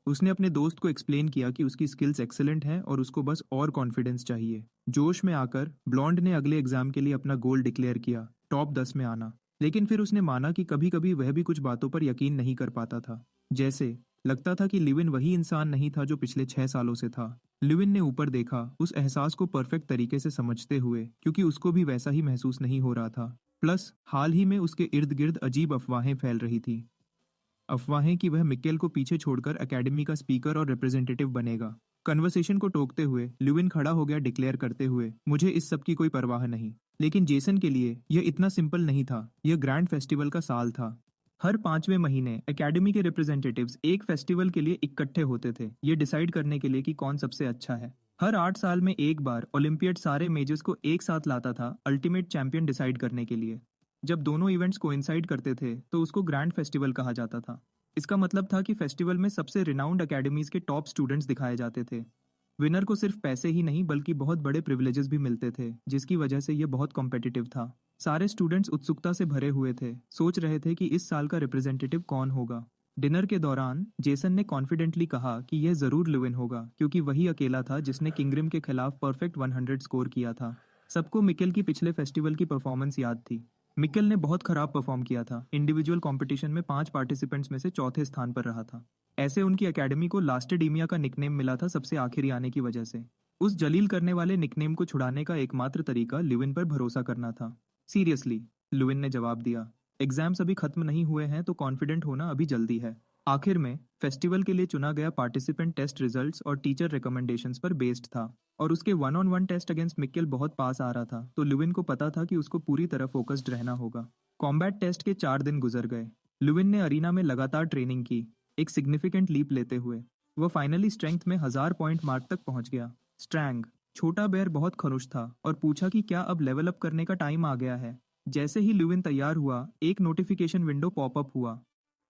उसने अपने दोस्त को एक्सप्लेन किया कि उसकी स्किल्स एक्सेलेंट हैं और उसको बस और कॉन्फिडेंस चाहिए। जोश में आकर ब्लॉन्ड ने अगले एग्जाम के लिए अपना गोल डिक्लेयर किया, टॉप 10 में आना। लेकिन फिर उसने माना कि कभी कभी वह भी कुछ बातों पर यकीन नहीं कर पाता था। जैसे लगता था कि ल्यूविन वही इंसान नहीं था जो पिछले 6 सालों से था। ल्यूविन ने ऊपर देखा, उस एहसास को परफेक्ट तरीके से समझते हुए, क्योंकि उसको भी वैसा ही महसूस नहीं हो रहा था। प्लस हाल ही में उसके इर्द गिर्द अजीब अफवाहें फैल रही थी। अफवाहें कि वह मिकेल को पीछे छोड़कर एकेडमी का स्पीकर और रिप्रेजेंटेटिव बनेगा। कन्वर्सेशन को टोकते हुए ल्यूविन खड़ा हो गया, डिक्लेयर करते हुए, मुझे इस सब की कोई परवाह नहीं। लेकिन जेसन के लिए यह इतना सिंपल नहीं था। यह ग्रैंड फेस्टिवल का साल था। हर 5वें महीने एकेडमी के रिप्रेजेंटेटिव्स एक फेस्टिवल के लिए इकट्ठे होते थे, ये डिसाइड करने के लिए कि कौन सबसे अच्छा है। हर 8 साल में एक बार ओलंपियड सारे मेजर्स को एक साथ लाता था, अल्टीमेट चैंपियन डिसाइड करने के लिए। जब दोनों इवेंट्स कोइंसाइड करते थे तो उसको ग्रैंड फेस्टिवल कहा जाता था। इसका मतलब था कि फेस्टिवल में सबसे रिनाउंड एकेडमीज के टॉप स्टूडेंट्स दिखाए जाते थे। विनर को सिर्फ पैसे ही नहीं बल्कि बहुत बड़े प्रिविलेजेस भी मिलते थे, जिसकी वजह से यह बहुत कॉम्पिटिटिव था। सारे स्टूडेंट्स उत्सुकता से भरे हुए थे, सोच रहे थे कि इस साल का रिप्रेजेंटेटिव कौन होगा। डिनर के दौरान जेसन ने कॉन्फिडेंटली कहा कि यह जरूर ल्यूविन होगा, क्योंकि वही अकेला था जिसने किंगरिम के खिलाफ परफेक्ट 100 स्कोर किया था। सबको मिकेल की पिछले फेस्टिवल की परफॉर्मेंस याद थी। मिकेल ने बहुत खराब परफॉर्म किया था, इंडिविजुअल कंपटीशन में 5 पार्टिसिपेंट्स में से चौथे स्थान पर रहा था। ऐसे उनकी एकेडमी को लास्टेडीमिया का निकनेम मिला था, सबसे आखिरी आने की वजह से। उस जलील करने वाले निकनेम को छुड़ाने का एकमात्र तरीका ल्यूविन पर भरोसा करना था। सीरियसली, ल्यूविन ने जवाब दिया, एग्जाम्स अभी खत्म नहीं हुए हैं तो कॉन्फिडेंट होना अभी जल्दी है। आखिर में फेस्टिवल के लिए चुना गया पार्टिसिपेंट टेस्ट रिजल्ट्स और टीचर रिकमेंडेशंस पर बेस्ड था, और उसके 1-on-1 टेस्ट अगेंस्ट मिकेल बहुत पास आ रहा था, तो ल्यूविन को पता था कि उसको पूरी तरह फोकस्ड रहना होगा। कॉम्बैट टेस्ट के 4 दिन गुजर गए। ल्यूविन ने अरीना में लगातार ट्रेनिंग की, एक सिग्निफिकेंट लीप लेते हुए। वह फाइनली स्ट्रेंथ में 1000 पॉइंट मार्क तक पहुंच गया। स्ट्रैंग, छोटा बेयर, बहुत खनुश था और पूछा कि क्या अब लेवल अप करने का टाइम आ गया है। जैसे ही ल्यूविन तैयार हुआ, एक नोटिफिकेशन विंडो पॉपअप हुआ।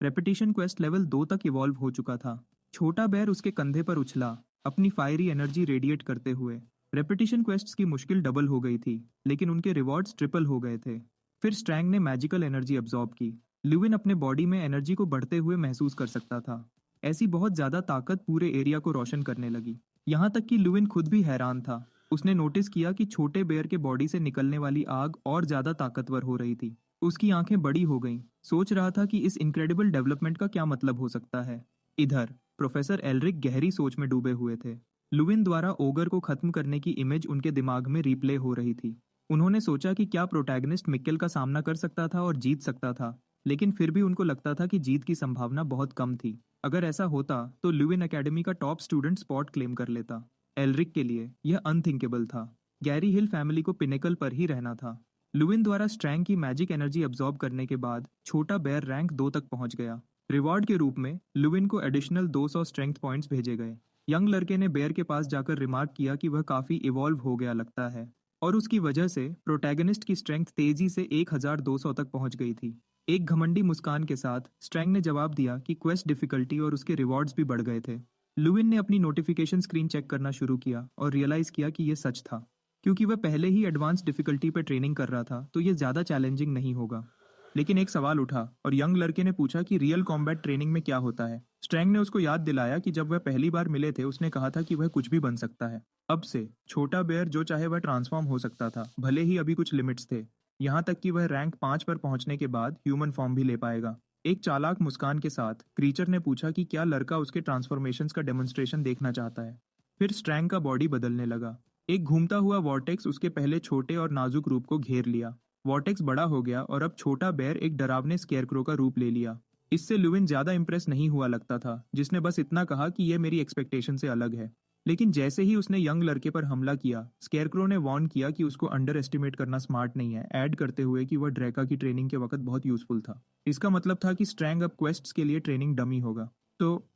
रेपिटेशन क्वेस्ट लेवल 2 तक इवॉल्व हो चुका था। छोटा बेयर उसके कंधे पर उछला, अपनी फायरी एनर्जी रेडिएट करते हुए। रेपिटेशन क्वेस्ट्स की मुश्किल डबल हो गई थी, लेकिन उनके रिवॉर्ड्स ट्रिपल हो गए थे। फिर स्ट्रैंग ने मैजिकल एनर्जी अब्सॉर्ब की। ल्यूविन अपने बॉडी में एनर्जी को बढ़ते हुए महसूस कर सकता था। ऐसी बहुत ज्यादा ताकत पूरे एरिया को रोशन करने लगी। यहाँ तक कि ल्यूविन खुद भी हैरान था। उसने नोटिस किया कि छोटे बेयर के बॉडी से निकलने वाली आग और ज्यादा ताकतवर हो रही थी। उसकी आंखें बड़ी हो गईं, सोच रहा था कि इस इनक्रेडिबल डेवलपमेंट का क्या मतलब हो सकता है। इधर प्रोफेसर एल्रिक गहरी सोच में डूबे हुए थे। ल्यूविन द्वारा ओगर को खत्म करने की इमेज उनके दिमाग में रिप्ले हो रही थी। उन्होंने सोचा कि क्या प्रोटैगनिस्ट मिकेल का सामना कर सकता था और जीत सकता था, लेकिन फिर भी उनको लगता था कि जीत की संभावना बहुत कम थी। अगर ऐसा होता तो ल्यूविन एकेडमी का टॉप स्टूडेंट स्पॉट क्लेम कर लेता। एल्रिक के लिए यह अनथिंकेबल था। गैरी हिल फैमिली को पिनेकल पर ही रहना था। लुविन द्वारा स्ट्रैंग की मैजिक एनर्जी अब्सॉर्ब करने के बाद छोटा बेयर रैंक 2 तक पहुंच गया। रिवॉर्ड के रूप में लुविन को एडिशनल 200 स्ट्रेंथ पॉइंट्स भेजे गए। यंग लड़के ने बेयर के पास जाकर रिमार्क किया कि वह काफी इवॉल्व हो गया लगता है, और उसकी वजह से प्रोटैगनिस्ट की स्ट्रेंथ तेजी से 1200 तक पहुंच गई थी। एक घमंडी मुस्कान के साथ स्ट्रैंग ने जवाब दिया कि क्वेस्ट डिफिकल्टी और उसके रिवॉर्ड्स भी बढ़ गए थे। लुविन ने अपनी नोटिफिकेशन स्क्रीन चेक करना शुरू किया और रियलाइज किया कि यह सच था। क्योंकि वह पहले ही एडवांस डिफिकल्टी पर ट्रेनिंग कर रहा था तो यह ज़्यादा चैलेंजिंग नहीं होगा। लेकिन एक सवाल उठा और यंग लड़के ने पूछा कि रियल कॉम्बैट ट्रेनिंग में क्या होता है। स्ट्रैंग ने उसको याद दिलाया कि जब वह पहली बार मिले थे उसने कहा था कि वह कुछ भी बन सकता है। अब से छोटा बेयर जो चाहे वह ट्रांसफॉर्म हो सकता था, भले ही अभी कुछ लिमिट्स थे। यहाँ तक कि वह रैंक 5 पर पहुंचने के बाद ह्यूमन फॉर्म भी ले पाएगा। एक चालाक मुस्कान के साथ क्रीचर ने पूछा कि क्या लड़का उसके ट्रांसफॉर्मेशंस का डेमोन्स्ट्रेशन देखना चाहता है। फिर स्ट्रैंग का बॉडी बदलने लगा। एक घूमता हुआ वॉर्टेक्स उसके पहले छोटे और नाजुक रूप को घेर लिया। वॉर्टेक्स बड़ा हो गया और अब छोटा बेयर एक डरावने स्केयरक्रो का रूप ले लिया। इससे लुविन ज्यादा इंप्रेस नहीं हुआ लगता था, जिसने बस इतना कहा कि यह मेरी एक्सपेक्टेशन से अलग है। लेकिन जैसे ही उसने यंग लड़के पर हमला किया, स्केयरक्रो ने वार्न किया कि उसको अंडर एस्टिमेट करना स्मार्ट नहीं है, ऐड करते हुए कि वह ड्रैका की ट्रेनिंग के वक्त बहुत यूजफुल था। इसका मतलब था कि स्ट्रैंग अब क्वेस्ट्स के लिए ट्रेनिंग डमी होगा। तो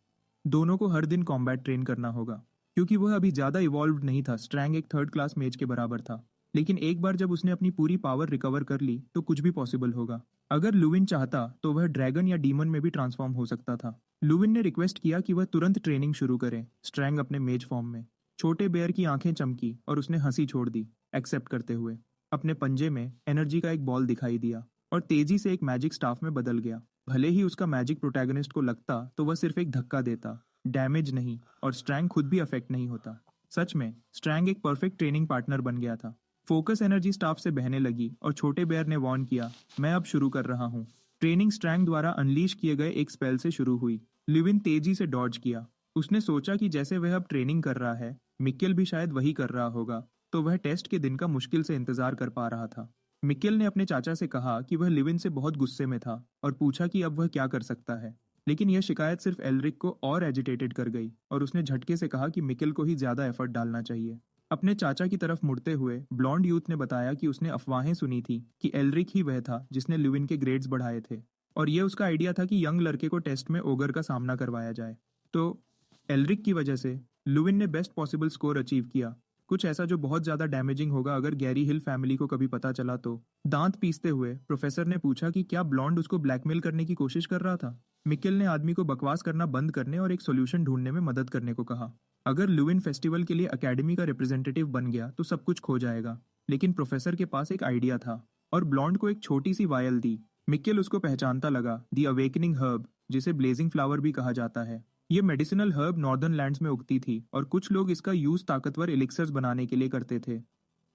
दोनों को हर दिन कॉम्बैट ट्रेन करना होगा। क्योंकि वह अभी ज्यादा इवॉल्व नहीं था, स्ट्रैंग एक थर्ड क्लास मेज के बराबर था। लेकिन एक बार जब उसने अपनी पूरी पावर रिकवर कर ली तो कुछ भी पॉसिबल होगा। अगर लुविन चाहता तो वह ड्रैगन या डीमन में भी ट्रांसफॉर्म हो सकता था। लुविन ने रिक्वेस्ट किया कि वह तुरंत ट्रेनिंग शुरू करे। स्ट्रैंग अपने मेज फॉर्म में। छोटे बेयर की आंखें चमकी और उसने हंसी छोड़ दी, एक्सेप्ट करते हुए। अपने पंजे में एनर्जी का एक बॉल दिखाई दिया और तेजी से एक मैजिक स्टाफ में बदल गया। भले ही उसका मैजिक प्रोटैगनिस्ट को लगता तो वह सिर्फ एक धक्का देता, डैमेज नहीं, और स्ट्रैंग खुद भी अफेक्ट नहीं होता। सच में स्ट्रैंग एक परफेक्ट ट्रेनिंग पार्टनर बन गया था। फोकस एनर्जी स्टाफ से बहने लगी और छोटे बेयर ने वार्न किया, मैं अब शुरू कर रहा हूँ। ट्रेनिंग स्ट्रैंग द्वारा अनलीश किए गए एक स्पेल से शुरू हुई। लिविन तेजी से डॉज किया। उसने सोचा कि जैसे वह अब ट्रेनिंग कर रहा है, मिकेल भी शायद वही कर रहा होगा, तो वह टेस्ट के दिन का मुश्किल से इंतजार कर पा रहा था। मिकेल ने अपने चाचा से कहा कि वह लिविन से बहुत गुस्से में था और पूछा कि अब वह क्या कर सकता है। लेकिन यह शिकायत सिर्फ एल्रिक को और एजिटेटेड कर गई और उसने झटके से कहा कि मिकेल को ही ज्यादा एफर्ट डालना चाहिए। अपने चाचा की तरफ मुड़ते हुए ब्लॉन्ड यूथ ने बताया कि उसने अफवाहें सुनी थी कि एल्रिक ही वह था जिसने लिविन के ग्रेड्स बढ़ाए थे, और यह उसका आइडिया था कि यंग लड़के को टेस्ट में ओगर का सामना करवाया जाए। तो एल्रिक की वजह से लुविन ने बेस्ट पॉसिबल स्कोर अचीव किया। कुछ ऐसा जो बहुत ज्यादा डैमेजिंग होगा अगर गैरी हिल फैमिली को कभी पता चला तो। दांत पीसते हुए प्रोफेसर ने पूछा कि क्या ब्लॉन्ड उसको ब्लैकमेल करने की कोशिश कर रहा था। मिकेल ने आदमी को बकवास करना बंद करने और एक सोल्यूशन ढूंढने में मदद करने को कहा। अगर लुविन फेस्टिवल के लिए अकेडमी का रिप्रेजेंटेटिव बन गया तो सब कुछ खो जाएगा। लेकिन प्रोफेसर के पास एक आइडिया था और ब्लॉन्ड को एक छोटी सी वायल दी। मिकेल उसको पहचानता लगा, दी अवेकनिंग हर्ब, जिसे ब्लेजिंग फ्लावर भी कहा जाता है। ये मेडिसिनल हर्ब नॉर्दर्न लैंड्स में उगती थी और कुछ लोग इसका यूज ताकतवर एलिक्सर्स बनाने के लिए करते थे।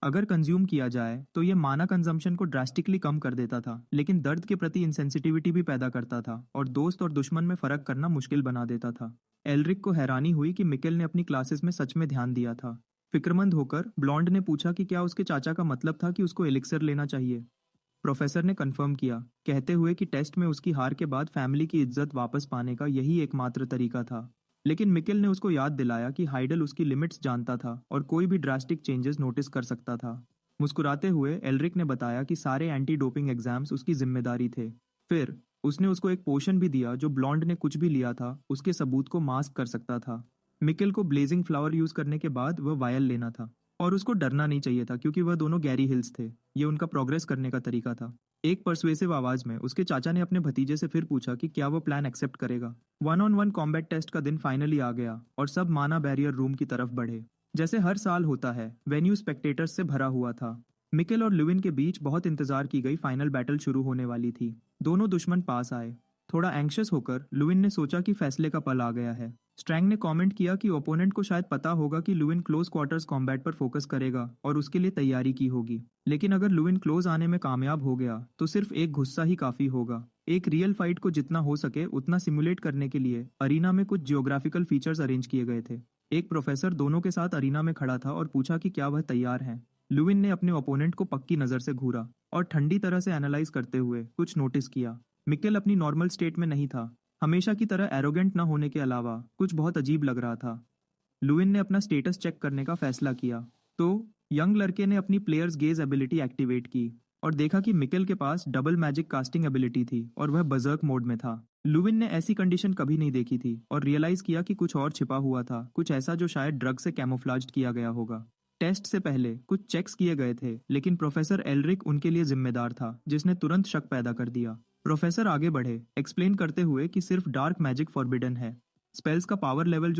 अगर कंज्यूम किया जाए तो ये माना कंजम्पशन को ड्रास्टिकली कम कर देता था, लेकिन दर्द के प्रति इंसेंसिटिविटी भी पैदा करता था और दोस्त और दुश्मन में फर्क करना मुश्किल बना देता था। एल्रिक को हैरानी हुई कि मिकेल ने अपनी क्लासेस में सच में ध्यान दिया था। फिक्रमंद होकर ब्लॉन्ड ने पूछा कि क्या उसके चाचा का मतलब था कि उसको एलिक्सर लेना चाहिए। प्रोफेसर ने कंफर्म किया, कहते हुए कि टेस्ट में उसकी हार के बाद फैमिली की इज्जत वापस पाने का यही एकमात्र तरीका था। लेकिन मिकेल ने उसको याद दिलाया कि हाइडल उसकी लिमिट्स जानता था और कोई भी ड्रास्टिक चेंजेस नोटिस कर सकता था। मुस्कुराते हुए एल्रिक ने बताया कि सारे एंटी डोपिंग एग्जाम्स उसकी जिम्मेदारी थे। फिर उसने उसको एक पोशन भी दिया जो ब्लॉन्ड ने कुछ भी लिया था उसके सबूत को मास्क कर सकता था। मिकेल को ब्लेजिंग फ्लावर यूज करने के बाद वह वायल लेना था और उसको डरना नहीं चाहिए था क्योंकि वह दोनों गैरी हिल्स थे। ये उनका प्रोग्रेस करने का तरीका था। एक परसुएसिव आवाज में उसके चाचा ने अपने भतीजे से फिर पूछा कि क्या वो प्लान एक्सेप्ट करेगा। One on one combat test का दिन फाइनली आ गया और सब माना बैरियर रूम की तरफ बढ़े। जैसे हर साल होता है, वेन्यू स्पेक्टेटर्स से भरा हुआ था। मिकेल और लुविन के बीच बहुत इंतजार की गई फाइनल बैटल शुरू होने वाली थी। दोनों दुश्मन पास आए। थोड़ा एंग्शियस होकर लुविन ने सोचा कि फैसले का पल आ गया है। स्ट्रैंग ने कमेंट किया कि ओपोनेंट को शायद पता होगा कि लुविन क्लोज क्वार्टर्स कॉम्बैट पर फोकस करेगा और उसके लिए तैयारी की होगी। लेकिन अगर लुविन क्लोज आने में कामयाब हो गया तो सिर्फ एक गुस्सा ही काफी होगा। एक रियल फाइट को जितना हो सके उतना सिमुलेट करने के लिए अरीना में कुछ जियोग्राफिकल फीचर्स अरेंज किए गए थे। एक प्रोफेसर दोनों के साथ अरीना में खड़ा था और पूछा कि क्या वह तैयार हैं। लुविन ने अपने ओपोनेंट को पक्की नजर से घूरा और ठंडी तरह से एनालाइज करते हुए कुछ नोटिस किया। मिकेल अपनी नॉर्मल स्टेट में नहीं था। हमेशा की तरह एरोगेंट न होने के अलावा कुछ बहुत अजीब लग रहा था। लुइन ने अपना स्टेटस चेक करने का फैसला किया तो यंग लड़के ने अपनी प्लेयर्स गेज एबिलिटी एक्टिवेट की और देखा कि मिकेल के पास डबल मैजिक कास्टिंग एबिलिटी थी और वह बजर्क मोड में था। लुविन ने ऐसी कंडीशन कभी नहीं देखी थी और रियलाइज किया कि कुछ और छिपा हुआ था, कुछ ऐसा जो शायद ड्रग से कैमोफ्लाज्ड किया गया होगा। टेस्ट से पहले कुछ चेक्स किए गए थे, लेकिन प्रोफेसर एल्रिक उनके लिए जिम्मेदार था, जिसने तुरंत शक पैदा कर दिया। प्रोफेसर आगे बढ़े, एक्सप्लेन करते हुए कि सिर्फ डार्क मैजिक फॉरबिडन है। स्पेल्स का पावर लेवल